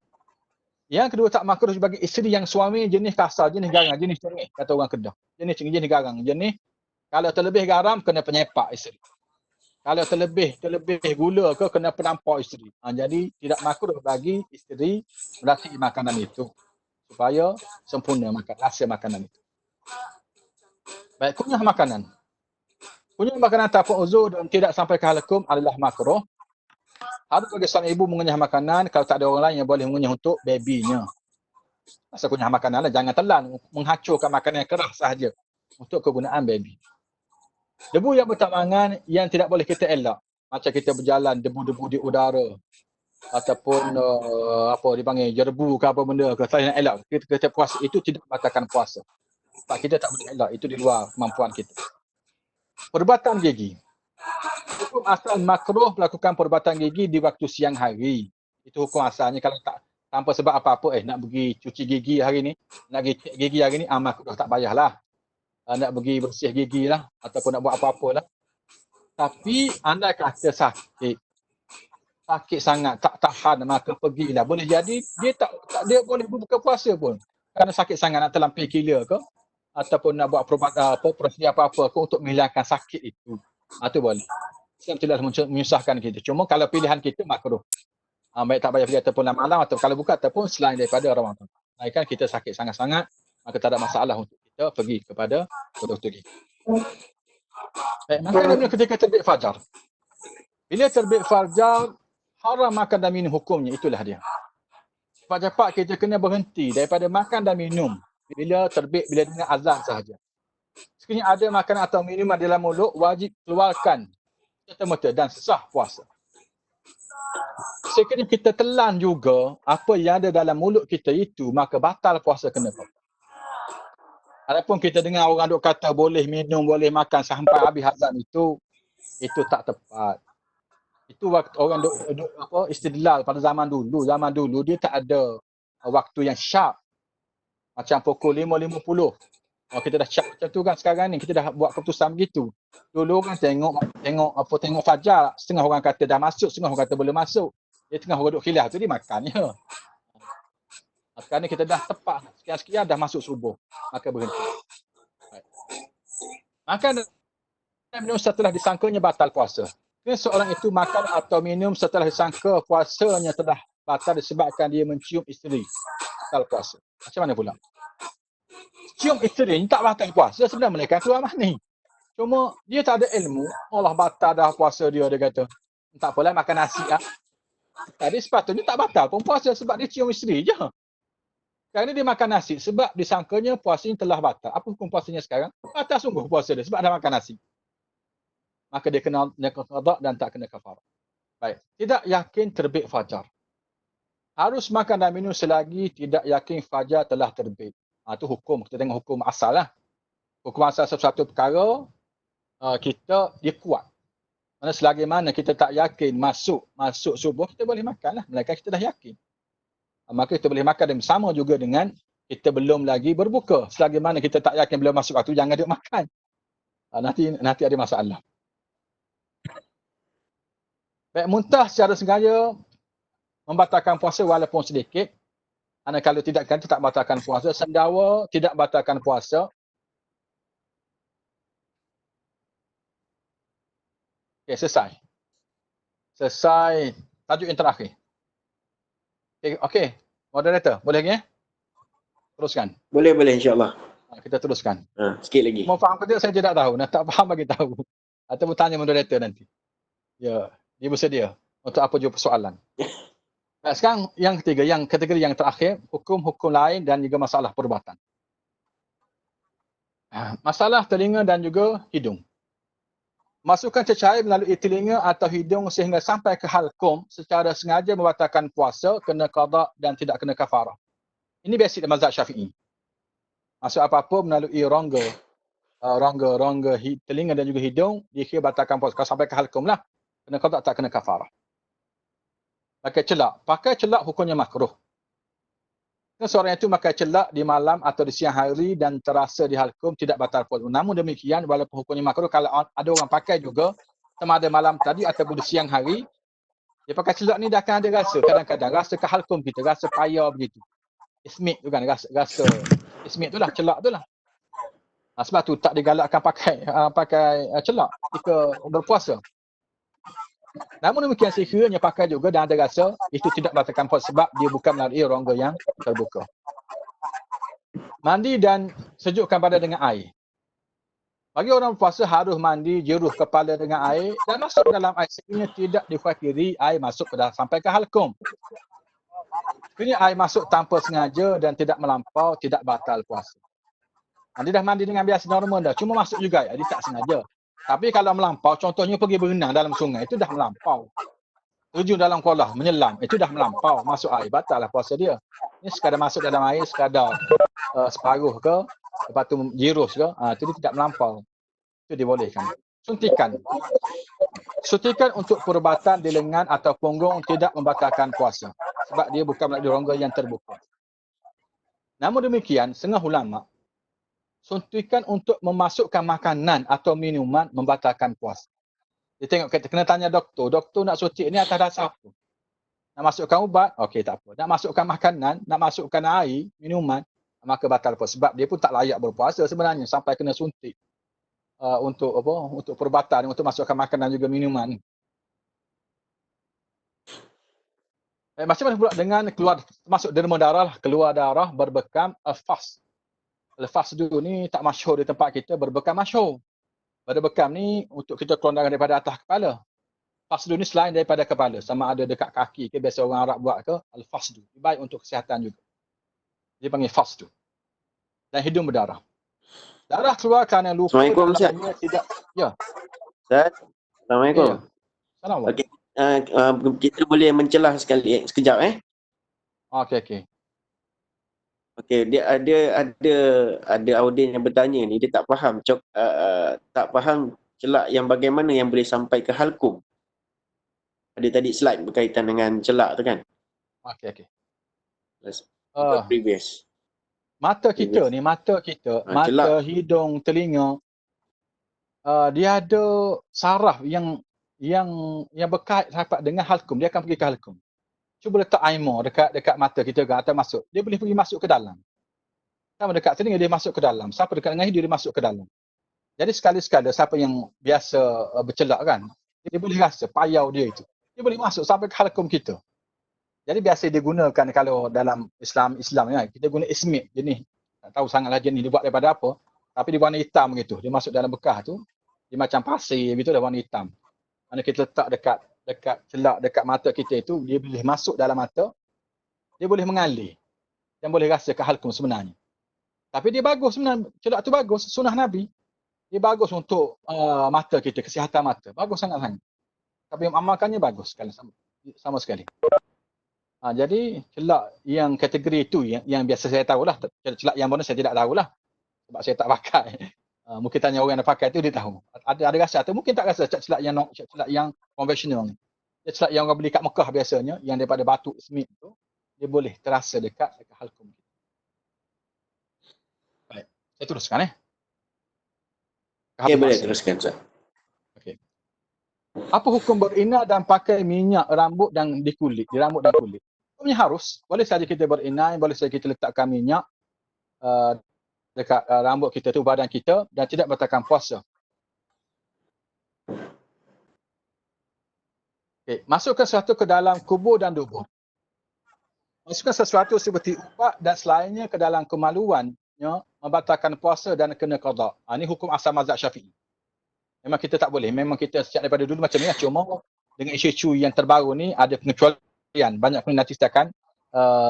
Yang kedua, tak makruh bagi isteri yang suami jenis kasar, jenis garang, jenis cengih, kata orang Kedah. Jenis garang. Jenis, kalau terlebih garam, kena penyepak isteri. Kalau terlebih gula ke, kena penampak isteri. Jadi, tidak makruh bagi isteri merasai makanan itu. Supaya sempurna rasa makanan itu. Baik, kunyah makanan. Kunyah makanan tanpa uzur dan tidak sampai ke halkum adalah makruh. Harus bagi suami ibu mengunyah makanan kalau tak ada orang lain yang boleh mengunyah untuk babynya. Masa kunyah makanan lah, jangan telan, menghacurkan makanan yang keras sahaja untuk kegunaan baby. Debu yang bertabangan yang tidak boleh kita elak. Macam kita berjalan, debu-debu di udara. Ataupun dipanggil jerbu ke apa benda ke, saya nak elak. Kita puasa, itu tidak batalkan puasa. Sebab kita tak boleh elak, itu di luar kemampuan kita. Perubatan gigi. Hukum asal makruh melakukan perubatan gigi di waktu siang hari. Itu hukum asalnya. Kalau tak tanpa sebab apa-apa, nak pergi cuci gigi hari ni, nak pergi cek gigi hari ni, makruh tak payahlah. nak pergi bersih gigi lah ataupun nak buat apa-apa lah. Tapi anda kata sakit sangat tak tahan maka pergilah. Boleh jadi dia boleh berbuka puasa pun. Kerana sakit sangat nak terlampau gila ke ataupun nak buat prosedur apa-apa ke untuk menghilangkan sakit itu. Itu boleh. Islam tidak menyusahkan kita. Cuma kalau pilihan kita makruh. Baik tak payah pergi ataupun malam atau kalau buka ataupun selain daripada Ramadan. Kan kita sakit sangat-sangat maka tak ada masalah untuk kita pergi kepada doktor gigi. Maka ketika terbit fajar. Bila terbit fajar haram makan dan minum hukumnya, itulah dia. Cepat-cepat kita kena berhenti daripada makan dan minum bila dengar azan sahaja. Sekiranya ada makanan atau minuman dalam mulut, wajib keluarkan serta-merta dan sah puasa. Sekiranya kita telan juga apa yang ada dalam mulut kita itu, maka batal puasa kena. Adapun kita dengar orang duk kata boleh minum, boleh makan sampai habis azan itu tak tepat. Itu waktu orang istidlal pada zaman dulu. Zaman dulu dia tak ada waktu yang sharp. Macam pukul 5.50. Kita dah sharp macam tu kan sekarang ni. Kita dah buat keputusan begitu. Dulu orang tengok fajar. Setengah orang kata dah masuk, setengah orang kata boleh masuk. Dia tengah orang duk khilaf tu dia makan je. Sekarang ni kita dah tepat. Sekian-sekian dah masuk subuh. Maka berhenti. Makan dan minum setelah disangkanya batal puasa. Seorang itu makan atau minum setelah disangka puasanya telah batal disebabkan dia mencium isteri. Batal puasa. Macam mana pula? Cium isteri tak batal puasa, sebenarnya mereka keluar mani. Cuma dia tak ada ilmu. Allah batal dah puasa dia kata. Tak apalah makan nasi lah. Tadi sepatutnya tak batal pun puasa sebab dia cium isteri je. Sekarang ni dia makan nasi sebab disangkanya puasanya telah batal. Apa hukum puasanya sekarang? Batal sungguh puasa dia sebab dah makan nasi. Maka dia kena qada dan tak kena kafarah. Baik, tidak yakin terbit fajar. Harus makan dan minum selagi tidak yakin fajar telah terbit. Itu hukum, kita tengok hukum asal lah. Hukum asal sesuatu perkara dia kuat. Selagi mana kita tak yakin masuk subuh, kita boleh makan lah. Melainkan kita dah yakin. Maka kita boleh makan dan sama juga dengan kita belum lagi berbuka. Selagi mana kita tak yakin belum masuk waktu, jangan duk makan. Nanti ada masalah. Baik, muntah secara sengaja membatalkan puasa walaupun sedikit. Kalau tidak batalkan puasa. Sendawa tidak batalkan puasa. Okey, selesai. Tajuk yang terakhir. Okey, moderator, boleh lagi? Teruskan. Boleh insya-Allah. Kita teruskan. Sikit lagi. Mau faham ke tidak saya tidak tahu. Tak faham bagi tahu. Atau bertanya moderator nanti. Ya, dia bersedia untuk apa jua persoalan. Sekarang yang ketiga, kategori yang terakhir, hukum-hukum lain dan juga masalah perubatan. Masalah telinga dan juga hidung. Masukkan cecair melalui telinga atau hidung sehingga sampai ke halqum secara sengaja membatalkan puasa, kena qada dan tidak kena kafarah. Ini basic mazhab Syafi'i. Masuk apa-apa melalui rongga telinga dan juga hidung, dikira batalkan puasa. Kalau sampai ke halqum lah, kena qada tak kena kafarah. Pakai celak hukumnya makruh. Seorang itu pakai celak di malam atau di siang hari dan terasa di halqum tidak batal puasa. Namun demikian, walaupun hukumnya makruh, kalau ada orang pakai juga sama ada malam tadi ataupun di siang hari, dia pakai celak ni dah akan ada rasa. Kadang-kadang rasa ke halqum kita, rasa payah begitu. Ismit tu kan, rasa ismit tu lah, celak tu lah. Sebab tu tak digalakkan pakai celak ketika berpuasa. Namun demikian sekiranya pakai juga dan ada rasa, itu tidak batalkan puasa sebab dia bukan melalui rongga yang terbuka. Mandi dan sejukkan badan dengan air. Bagi orang berpuasa harus mandi, jeruh kepala dengan air dan masuk dalam air sekiranya tidak dikhawatiri air masuk sampai ke halqum. Sekiranya air masuk tanpa sengaja dan tidak melampau, tidak batal puasa. Dia dah mandi dengan biasa normal dah, cuma masuk juga dia tak sengaja. Tapi kalau melampau, contohnya pergi berenang dalam sungai, itu dah melampau. Terjun dalam kolam, menyelam, itu dah melampau. Masuk air, batal lah puasa dia. Ini sekadar masuk dalam air, sekadar separuh ke, lepas tu jirus ke, itu dia tidak melampau. Itu dibolehkan. Suntikan untuk perubatan di lengan atau punggung tidak membatalkan puasa. Sebab dia bukan melalui rongga yang terbuka. Namun demikian, setengah ulama suntikan untuk memasukkan makanan atau minuman membatalkan puasa. Dia tengok, kena tanya doktor. Doktor nak suntik ni atas dasar apa? Nak masukkan ubat? Okey, tak apa. Nak masukkan makanan, nak masukkan air, minuman, maka batal puasa. Sebab dia pun tak layak berpuasa sebenarnya sampai kena suntik untuk apa? Untuk perubatan, untuk masukkan makanan juga minuman. Macam mana pula dengan keluar masuk derma darah, keluar darah berbekam fas. Fas dulu ni tak masyhur di tempat kita, berbekam masyhur. Berbekam ni untuk kita keluar darah daripada atas kepala. Fasdu ni selain daripada kepala, sama ada dekat kaki ke, biasa orang Arab buat ke, al-fasdu. Baik untuk kesihatan juga. Dia panggil fasdu. Dan hidung berdarah. Darah keluar kerana luka Assalamualaikum, dalam Ustaz. dunia tidak. Ya. Ustaz, Assalamualaikum. Ya. Assalamualaikum. Okey. Kita boleh mencelah sekejap Okey. Okey, dia ada audien yang bertanya ni, dia tak faham tak faham celak yang bagaimana yang boleh sampai ke halkum. Ada tadi slide berkaitan dengan celak tu kan? Okey. Previous. Mata kita, mata, celak. hidung, telinga, dia ada saraf yang berkait rapat dengan halkum. Dia akan pergi ke halkum. Cuba letak aimor dekat mata kita kan, atau masuk. Dia boleh pergi masuk ke dalam. Sama dekat telinga dia masuk ke dalam. Siapa dekat dengan hidung dia masuk ke dalam. Jadi sekali-sekala siapa yang biasa bercelak kan, dia boleh rasa payau dia itu. Dia boleh masuk sampai ke halkum kita. Jadi biasa digunakan kalau dalam Islam kan, kita guna ismit jenis. Tak tahu sangatlah jenis dia buat daripada apa, tapi dia warna hitam gitu. Dia masuk dalam bekas tu, dia macam pasir gitu dah, warna hitam. Mana kita letak dekat celak dekat mata kita itu, dia boleh masuk dalam mata, dia boleh mengalir dan boleh rasa ke halkum sebenarnya. Tapi dia bagus sebenarnya, celak tu bagus, sunnah Nabi. Dia bagus untuk mata kita, kesihatan mata. Bagus sangat-sangat. Tapi amalkannya bagus sama sekali. Jadi celak yang kategori itu yang biasa saya tahulah. Celak yang bonus saya tidak tahulah. Sebab saya tak pakai. Mungkin tanya orang yang pakai itu dia tahu. Ada rasa atau mungkin tak rasa celak yang konvensional ni. Celak yang orang beli kat Mekah biasanya, yang daripada batu smith tu, dia boleh terasa dekat halkum. Baik. Saya teruskan Okey, boleh teruskan, Ustaz. Okey. Apa hukum berinai dan pakai minyak rambut dan di rambut dan kulit? Hukumnya harus. Boleh saja kita berinai, boleh saja kita letakkan minyak dekat rambut kita tu, badan kita, dan tidak batalkan puasa. Okay. Masukkan sesuatu ke dalam kubur dan dubur. Masukkan sesuatu seperti ubat dan selainnya ke dalam kemaluannya membatalkan puasa dan kena qada. Ini hukum asal mazhab Syafi'i. Memang kita tak boleh. Memang kita sejak daripada dulu macam ni. Cuma dengan isu-isu yang terbaru ni ada pengecualian. Banyak pun nanti kita akan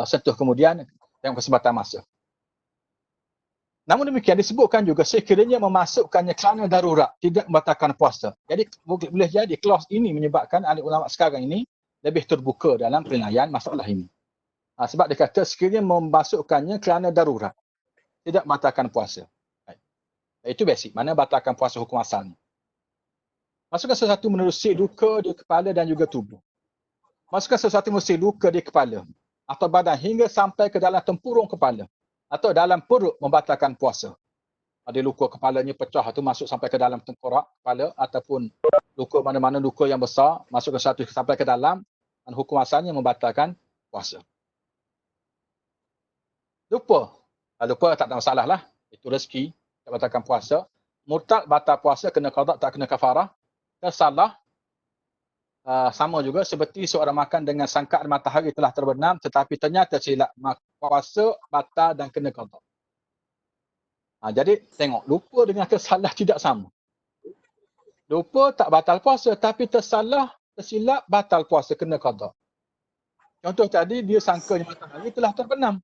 sentuh kemudian dalam kesempatan masa. Namun demikian disebutkan juga sekiranya memasukkannya kerana darurat tidak membatalkan puasa. Jadi boleh jadi clause ini menyebabkan ahli ulama sekarang ini lebih terbuka dalam penilaian masalah ini. Sebab dia kata sekiranya memasukkannya kerana darurat tidak membatalkan puasa. Itu basic. Mana batalkan puasa hukum asalnya. Masukkan sesuatu menerusi luka di kepala dan juga tubuh. Masukkan sesuatu menerusi luka di kepala atau badan hingga sampai ke dalam tempurung kepala atau dalam perut membatalkan puasa. Ada luka kepalanya pecah itu masuk sampai ke dalam tengkorak kepala, ataupun luka mana-mana, luka yang besar, masukkan satu sampai ke dalam, dan hukum asalnya membatalkan puasa. Lupa tak ada masalah lah. Itu rezeki, tak batalkan puasa. Murtad batal puasa, kena qada, tak kena kafarah. Tersalah, sama juga seperti seorang makan dengan sangkaan matahari telah terbenam tetapi ternyata silap, puasa batal dan kena qada. Jadi tengok, lupa dengan tersalah tidak sama. Lupa tak batal puasa, tapi tersilap batal puasa, kena qada. Contoh tadi, dia sangka matahari telah terbenam.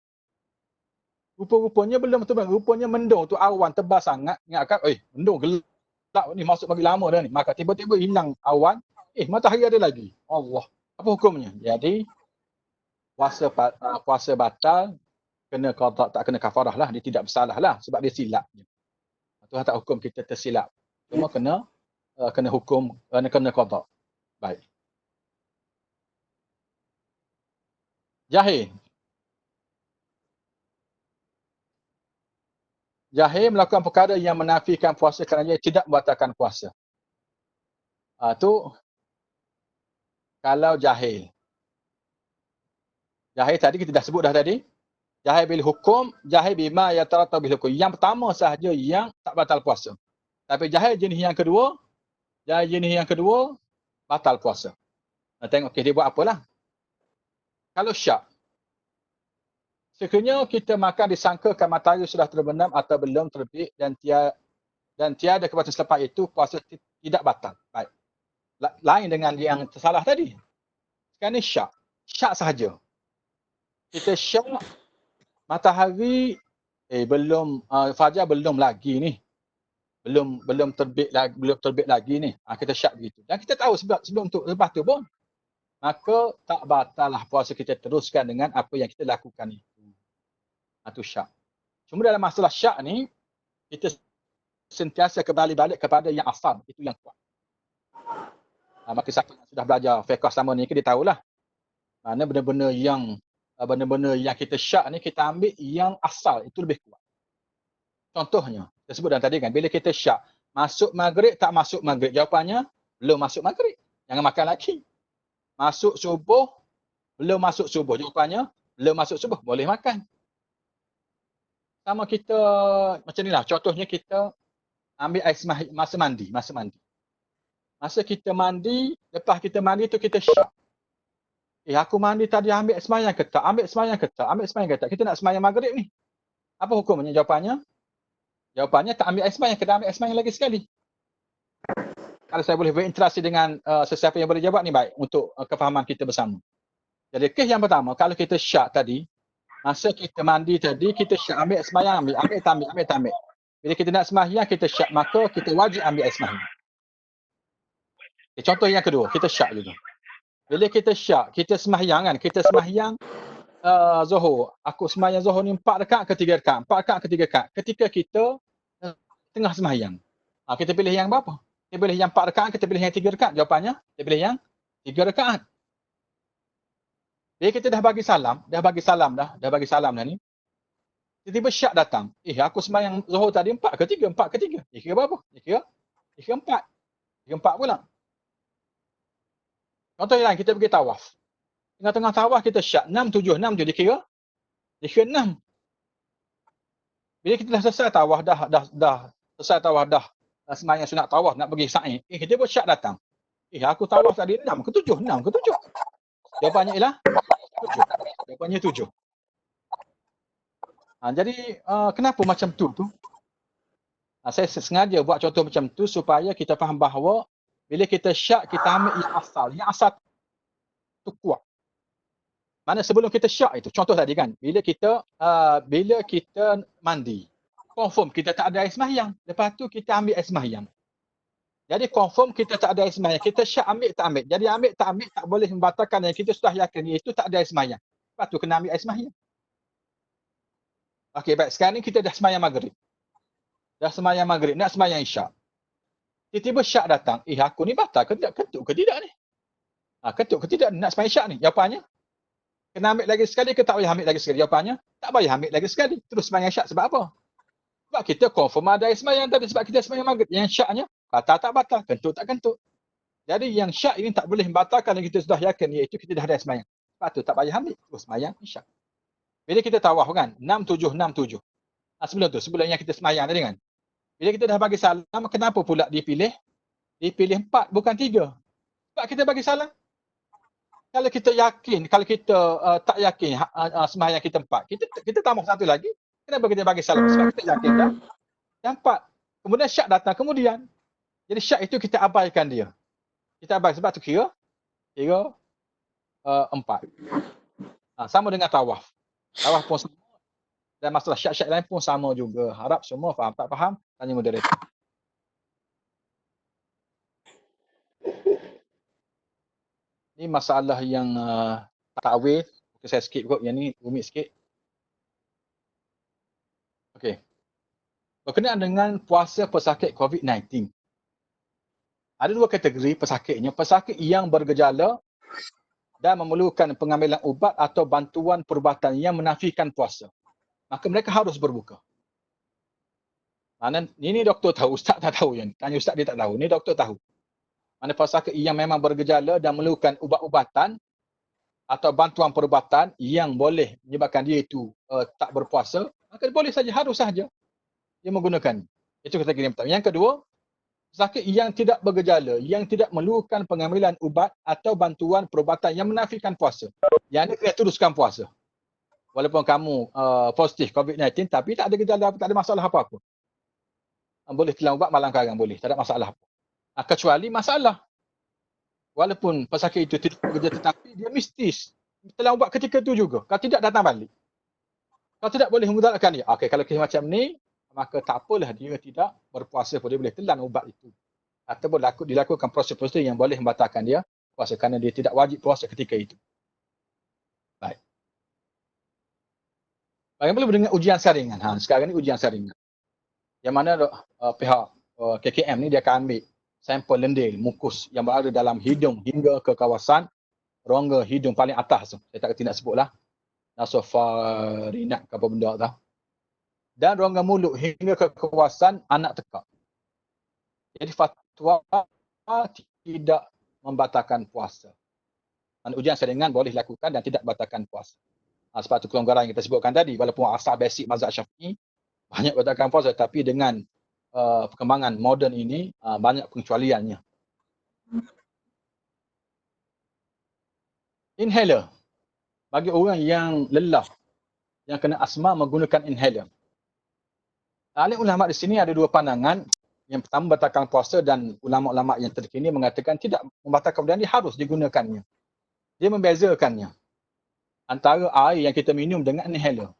Rupa-rupanya belum terbenam, rupanya mendung tu awan tebal sangat, ingatkan mendung gelap ni, masuk bagi lama dah ni. Maka tiba-tiba hilang awan, matahari ada lagi. Allah, apa hukumnya? Jadi puasa batal, kena qada, tak kena kafarah lah, dia tidak bersalah lah sebab dia silap. Tuhan tak hukum kita tersilap. Cuma kena hukum, kena qada. Baik. Jahil. Jahil melakukan perkara yang menafikan puasa kerana dia tidak membatalkan puasa. Tu kalau jahil. Jahil tadi kita dah sebut dah tadi. Jahil bil hukum, jahil bima yatarattab bil hukum. Yang pertama sahaja yang tak batal puasa. Tapi jahil jenis yang kedua, batal puasa. Tengok dia buat apalah. Kalau syak, sekiranya kita makan disangkakan matahari sudah terbenam atau belum terbit dan tiada kepuasan selepas itu, puasa tidak batal. Baik. Lain dengan yang tersalah tadi. Sekarang ni syak. Syak sahaja. Kita syak matahari belum fajar belum lagi ni. Belum terbit lagi ni. Kita syak begitu. Dan kita tahu sebelum tu lepas tu pun maka tak batal lah puasa kita teruskan dengan apa yang kita lakukan itu. Itu syak. Cuma dalam masalah syak ni kita sentiasa kembali balik kepada yang asal, itu yang kuat. Maka siapa yang sudah belajar fiqh selama ni dia tahulah. Mana benda-benda yang kita syak ni kita ambil yang asal, itu lebih kuat. Contohnya, saya sebut tadi kan, bila kita syak, masuk maghrib tak masuk maghrib? Jawapannya, belum masuk maghrib. Jangan makan lagi. Masuk subuh, belum masuk subuh. Jawapannya, belum masuk subuh. Boleh makan. Sama kita, macam ni lah. Contohnya kita ambil air masa mandi. Masa kita mandi, lepas kita mandi tu kita syak. Aku mandi tadi ambil sembahyang ke tak? Ambil sembahyang ke tak? Kita nak sembahyang maghrib ni. Apa hukumnya? Jawapannya tak ambil air sembahyang, kena ambil air sembahyang lagi sekali. Kalau saya boleh berinteraksi dengan sesiapa yang boleh jawab ni baik untuk kefahaman kita bersama. Jadi kes yang pertama, kalau kita syak tadi, masa kita mandi tadi, kita syak ambil sembahyang, ambil tak ambil. Bila kita nak sembahyang, kita syak, maka kita wajib ambil air sembahyang. Contoh yang kedua, kita syak juga. Bila kita syak, kita sembahyang kan, Zuhur. Aku sembahyang Zuhur ni 4 rakaat ke 3 rakaat? 4 rakaat ke 3 rakaat? Ketika kita tengah sembahyang. Kita pilih yang berapa? Kita pilih yang 4 rakaat, kita pilih yang 3 rakaat? Jawapannya, kita pilih yang 3 rakaat. Bila kita dah bagi salam dah ni. Tiba-tiba syak datang. Aku sembahyang Zuhur tadi 4 ke 3? 4 ke 3? Kira berapa? Kira 4. Kira 4 pula. Contoh yang lain, kita pergi tawaf. Tengah-tengah tawaf kita syak 6, 7 dikira 6. Bila kita dah selesai tawaf dah sembahyang sunat tawaf nak pergi sa'i. Kita pun syak datang. Aku tawaf tadi 6 ke 7? Jawapannya ialah 7. Jadi kenapa macam tu? Saya sengaja buat contoh macam tu supaya kita faham bahawa bila kita syak kita ambil yang asal tu kuat. Mana sebelum kita syak itu, contoh tadi kan, bila kita mandi, confirm kita tak ada air sembahyang. Lepas tu kita ambil air sembahyang. Jadi confirm kita tak ada air sembahyang. Kita syak ambil tak ambil. Jadi ambil tak boleh membatalkan yang kita sudah yakin iaitu tak ada air sembahyang. Lepas tu kena ambil air sembahyang. Okey, baik. Sekarang ni kita dah sembahyang maghrib. Nak sembahyang isyak. Tiba-tiba syak datang. Aku ni batal ke tidak? Ketuk ke tidak ni? Ketuk ke tidak nak sembahyang isyak ni? Jawapannya, kena ambil lagi sekali ke tak payah ambil lagi sekali? Jawapannya, tak payah ambil lagi sekali. Terus sembahyang syak sebab apa? Sebab kita confirm ada sembahyang tadi. Sebab kita sembahyang maghrib. Yang syaknya, batal tak batal, kentut tak kentut. Jadi yang syak ini tak boleh membatalkan yang kita sudah yakin, iaitu kita dah ada sembahyang. Sebab tu tak payah ambil. Terus sembahyang syak. Bila kita tawaf kan, 6, 7. Sebelum yang kita sembahyang tadi kan. Bila kita dah bagi salam, kenapa pula dipilih 4 bukan 3? Sebab kita bagi salam. Kalau kita yakin, kalau kita tak yakin sembahyang kita 4, kita tambah satu lagi. Kenapa kita bagi salam? Sebab kita yakin dah yang 4. Kemudian syak datang kemudian. Jadi syak itu kita abaikan dia. Kita abaikan sebab tu kira 4. Sama dengan tawaf. Tawaf pun sama. Dan masalah syak-syak lain pun sama juga. Harap semua faham. Tak faham, tanya moderator. Ini masalah yang takwil. Saya skip kot. Yang ni rumit sikit. Okey. Berkenaan dengan puasa pesakit COVID-19. Ada 2 kategori pesakitnya. Pesakit yang bergejala dan memerlukan pengambilan ubat atau bantuan perubatan yang menafikan puasa. Maka mereka harus berbuka. Mana ini doktor tahu, ustaz tak tahu yang. Tanya ustaz dia tak tahu. Ni doktor tahu. Mana pesakit yang memang bergejala dan memerlukan ubat-ubatan atau bantuan perubatan yang boleh menyebabkan dia itu tak berpuasa, maka boleh saja, harus saja dia menggunakan. Itu kategori yang pertama. Yang kedua, pesakit yang tidak bergejala, yang tidak memerlukan pengambilan ubat atau bantuan perubatan yang menafikan puasa. Yang ni kena teruskan puasa. Walaupun kamu positif COVID-19 tapi tak ada gejala, tak ada masalah apa-apa. Boleh telan ubat malam karang, boleh. Tak ada masalah apa. Kecuali masalah. Walaupun pesakit itu tidak bekerja tetapi dia mistis telan ubat ketika itu juga. Kalau tidak, datang balik. Kalau tidak, boleh memudaratkan dia. Okey, kalau kes macam ni, maka tak apalah dia tidak berpuasa pun, dia boleh telan ubat itu. Atau dilakukan proses-proses yang boleh membatalkan dia puasa kerana dia tidak wajib puasa ketika itu. Baik. Bagaimana dengan ujian saringan? Sekarang ni ujian saringan. Yang mana pihak KKM ni dia akan ambil sampel lendir mukus yang berada dalam hidung hingga ke kawasan rongga hidung paling atas tu. Saya tak kerti nak sebutlah. Nasofarinat ke apa benda tu. Dan rongga mulut hingga ke kawasan anak tekak. Jadi fatwa tidak membatalkan puasa. Ujian saringan boleh dilakukan dan tidak membatalkan puasa. Sebab tu kelonggaran yang kita sebutkan tadi, walaupun asal basic mazhab Syafi'i banyak membatalkan puasa, tapi dengan perkembangan moden ini banyak pengecualiannya. Inhaler. Bagi orang yang lelah, yang kena asma menggunakan inhaler. Alim ulama di sini ada dua pandangan. Yang pertama membatalkan puasa dan ulama-ulama yang terkini mengatakan tidak membatalkan, dan dia harus digunakannya. Dia membezakannya antara air yang kita minum dengan inhaler.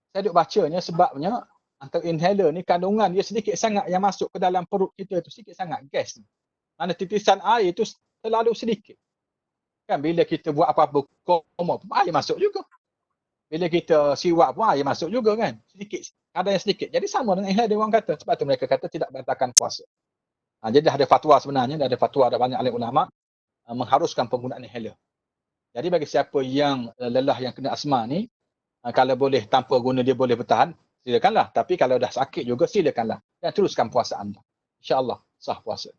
Saya duk bacanya sebabnya antara inhaler ni kandungan dia sedikit sangat yang masuk ke dalam perut kita tu, sedikit sangat gas. Mana titisan air tu terlalu sedikit. Kan bila kita buat apa-apa koma pun air masuk juga. Bila kita siwak pun air masuk juga kan. Sedikit, kadang yang sedikit. Jadi sama dengan inhaler orang kata. Sebab tu mereka kata tidak batalkan puasa. Jadi dah ada fatwa sebenarnya, dah ada fatwa, ada banyak alim ulama mengharuskan penggunaan inhaler. Jadi bagi siapa yang lelah, yang kena asma ni, kalau boleh tanpa guna dia boleh bertahan, silakanlah. Tapi kalau dah sakit juga, silakanlah. Dan teruskan puasa anda. InsyaAllah sah puasa.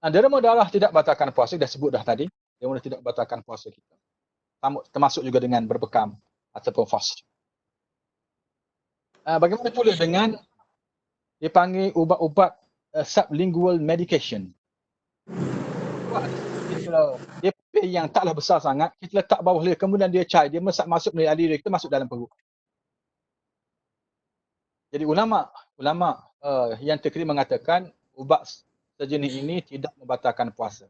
Derma darah tidak batalkan puasa, dah sebut dah tadi. Derma tidak batalkan puasa kita. Termasuk juga dengan berbekam ataupun fast. Bagaimana pula dengan dipanggil ubat-ubat sublingual medication. DP yang taklah besar sangat, kita letak bawah lidah, kemudian dia cair, dia masuk melalui lidah kita, masuk dalam perut. Jadi ulama yang terkini mengatakan ubat sejenis ini tidak membatalkan puasa.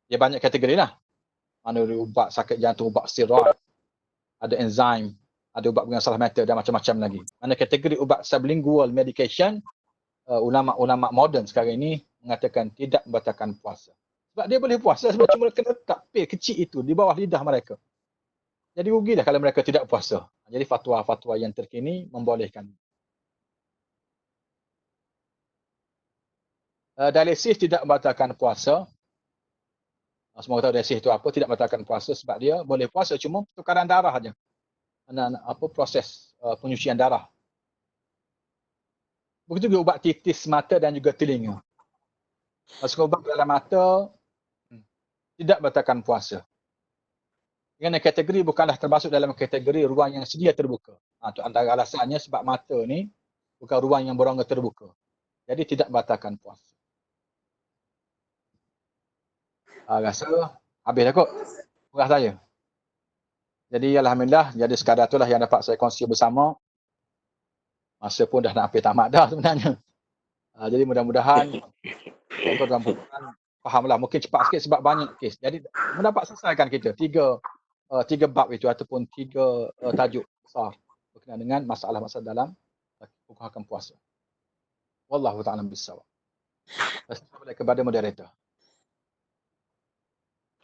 Dia banyak kategori lah. Mana ubat sakit jantung, ubat steroid, ada enzim, ada ubat dengan salah metal dan macam-macam lagi. Mana kategori ubat sublingual medication, ulama-ulama moden sekarang ini mengatakan tidak membatalkan puasa. Sebab dia boleh puasa sebab cuma kena letak pil kecil itu di bawah lidah mereka. Jadi rugilah kalau mereka tidak puasa. Jadi fatwa-fatwa yang terkini membolehkan. Dialisis tidak membatalkan puasa. Semua tahu dialisis itu apa, tidak membatalkan puasa sebab dia boleh puasa, cuma pertukaran darah saja. Proses penyucian darah. Begitu juga ubat titis mata dan juga telinga. Masuk ubat dalam mata tidak membatalkan puasa. Kerana kategori bukanlah termasuk dalam kategori ruang yang sedia terbuka. Itu antara alasannya sebab mata ni bukan ruang yang berongga terbuka. Jadi tidak membatalkan puasa. Rasa habis dah kot tugas saya. Jadi alhamdulillah, jadi sekadar itulah yang dapat saya kongsi bersama. Masa pun dah nak hampir tamat dah sebenarnya. Jadi mudah-mudahan tuan-tuan fahamlah, mungkin cepat sikit sebab banyak kes. Jadi mendapat selesaikan kita tiga bab itu ataupun tiga tajuk besar berkenaan dengan masalah-masalah dalam hukum puasa. Wallahu ta'ala bissawab. Terima kasih kepada moderator.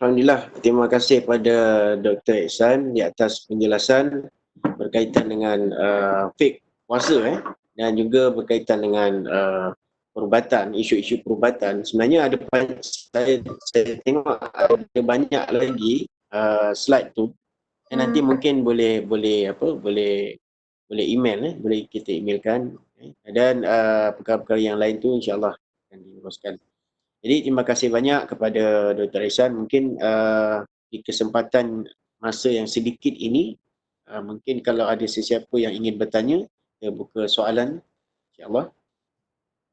Alhamdulillah, terima kasih pada Dr. Ihsan di atas penjelasan berkaitan dengan fik puasa dan juga berkaitan dengan perubatan, isu-isu perubatan. Sebenarnya ada saya tengok ada banyak lagi slide tu. Nanti mungkin boleh email boleh kita emailkan Dan perkara-perkara yang lain tu insya-Allah akan diuruskan. Jadi terima kasih banyak kepada Dr. Ihsan. Mungkin di kesempatan masa yang sedikit ini, mungkin kalau ada sesiapa yang ingin bertanya, kita buka soalan insya-Allah.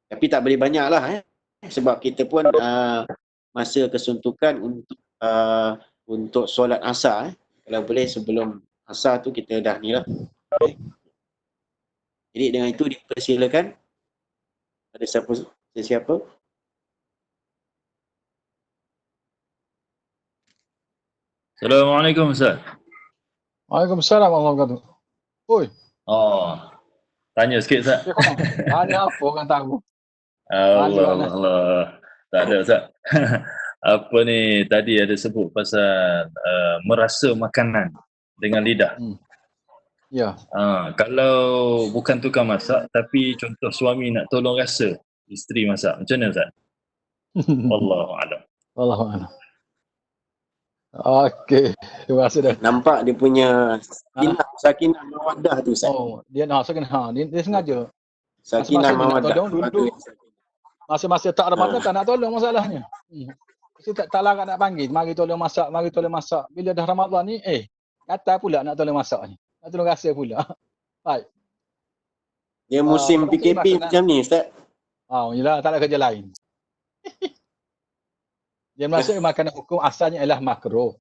Tapi tak boleh banyak lah sebab kita pun masa kesuntukan untuk solat asar. Kalau boleh sebelum asar tu kita dah ni lah. Jadi dengan itu dipersilakan. Ada sesiapa? Assalamualaikum Ustaz. Waalaikumsalam warahmatullahi wabarakatuh. Oi, Oh, tanya sikit Ustaz. dia kau tanya apa orang tahu? Allah, Mana? Allah. Tak ada Ustaz. Apa ni, tadi ada sebut pasal merasa makanan dengan lidah. Ya. Kalau bukan tukang masak, tapi contoh suami nak tolong rasa isteri masak, macam mana Ustaz? Wallahu a'lam. Wallahu a'lam. Okey, terima kasih dah. Nampak dia punya sakinah mawaddah tu Ustaz. Oh, dia nak dia sengaja. Sakinah Masa-masa dia nak mawaddah. tolong dulu. Masa-masa tak Ramadan tak nak tolong masalahnya. Mesti tak larat nak panggil, mari tolong masak, mari tolong masak. Bila dah Ramadan ni, kata pula nak tolong masak ni. Nak tolong rasa pula. Baik. Dia musim PKP macam ni Ustaz. Yelah, tak ada kerja lain. Dia masuk makanan hukum asalnya ialah makruh.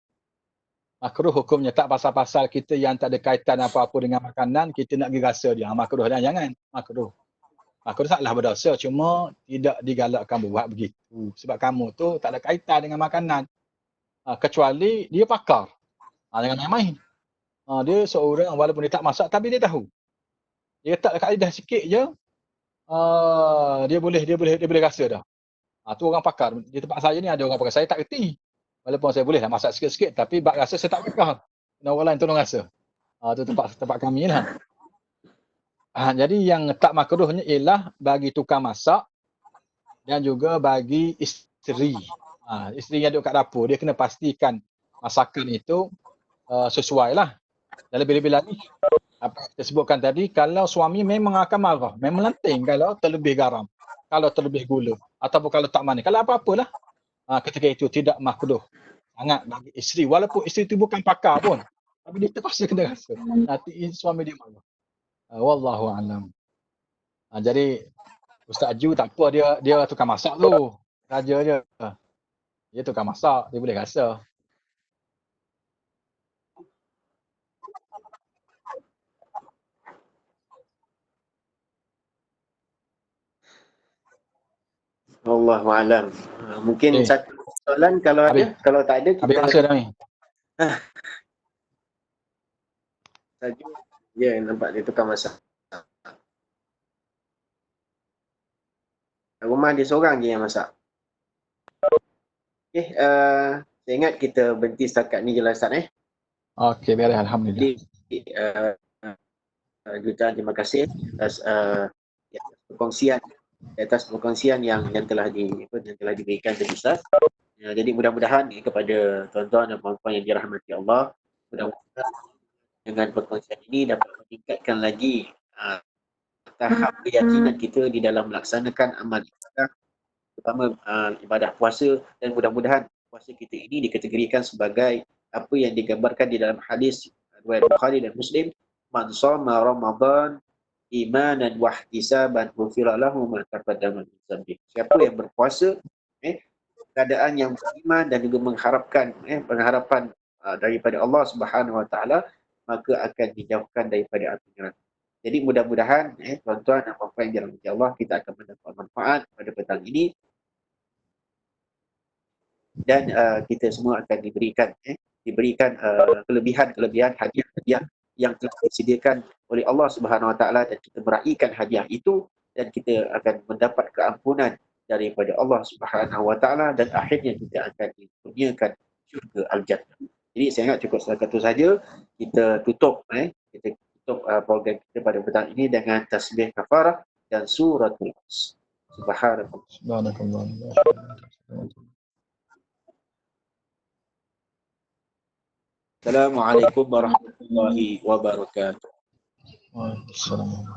Makruh hukumnya tak pasal-pasal kita yang tak ada kaitan apa-apa dengan makanan, kita nak pergi rasa dia. Makruh dah, jangan. Makruh. Makruh taklah berdosa, cuma tidak digalakkan buat begitu. Sebab kamu tu tak ada kaitan dengan makanan. Kecuali dia pakar. Jangan main-main. Dia seorang walaupun dia tak masak, tapi dia tahu. Dia tak dekat lidah sikit je, dia boleh rasa dah. Tu orang pakar. Di tempat saya ni ada orang pakar. Saya tak kerti. Walaupun saya boleh lah masak sikit-sikit, tapi bak rasa saya tak pakar. Kena orang lain tolong rasa. Tu tempat kami lah. Jadi yang tak makruhnya ialah bagi tukang masak dan juga bagi isteri. Isteri yang duduk kat dapur, dia kena pastikan masakan itu sesuai lah. Dan lebih-lebih lagi, apa yang kita sebutkan tadi, kalau suami memang akan marah, memang lanting kalau terlebih garam, kalau terlebih gula, ataupun kalau tak manis, kalau apa-apalah, ketika itu tidak makruh sangat bagi isteri, walaupun isteri itu bukan pakar pun, tapi dia terpaksa kena rasa. Nanti suami dia marah. Wallahu a'lam. Jadi Ustaz Ju tak apa, dia tukang masak tu, saja je. Dia tukang masak, dia boleh rasa. Allahu a'lam. Mungkin satu soalan kalau ada, kalau tak ada kita habis masa dah ni. Saja dia nampak dia tukang masak. Rumah dia seorang je yang masak. Okey, saya ingat kita berhenti setakat ni je lah Ustaz Okey, baik, alhamdulillah. Jadi jutaan terima kasih atas perkongsian yang telah diberikan tadi Ustaz. Jadi mudah-mudahan kepada tuan-tuan dan puan-puan yang dirahmati Allah, mudah-mudahan dengan perkongsian ini dapat meningkatkan lagi tahap keyakinan kita di dalam melaksanakan amal ibadah, terutama ibadah puasa, dan mudah-mudahan puasa kita ini dikategorikan sebagai apa yang digambarkan di dalam hadis riwayat Bukhari dan Muslim, man shoma Ramadan imanan wa ihtisaban ghufira lahu ma taqaddama min dhanbi. Siapa yang berpuasa keadaan yang beriman dan juga mengharapkan pengharapan daripada Allah Subhanahu wa taala, maka akan dijauhkan daripada api neraka. Jadi mudah-mudahan tuan-tuan dan puan-puan yang dirahmati Allah, kita akan mendapat manfaat pada petang ini, dan kita semua akan diberikan kelebihan hadiah yang telah disediakan oleh Allah Subhanahu wa taala, dan kita meraihkan hadiah itu, dan kita akan mendapat keampunan daripada Allah Subhanahu wa taala, dan akhirnya kita akan dikurniakan syurga al-jannah. Jadi saya ingat cukup satu saja. Kita tutup program kita pada petang ini dengan tasbih kafarah dan suratul As. Subhanallah. Assalamualaikum warahmatullahi wabarakatuh. Waalaikumsalam.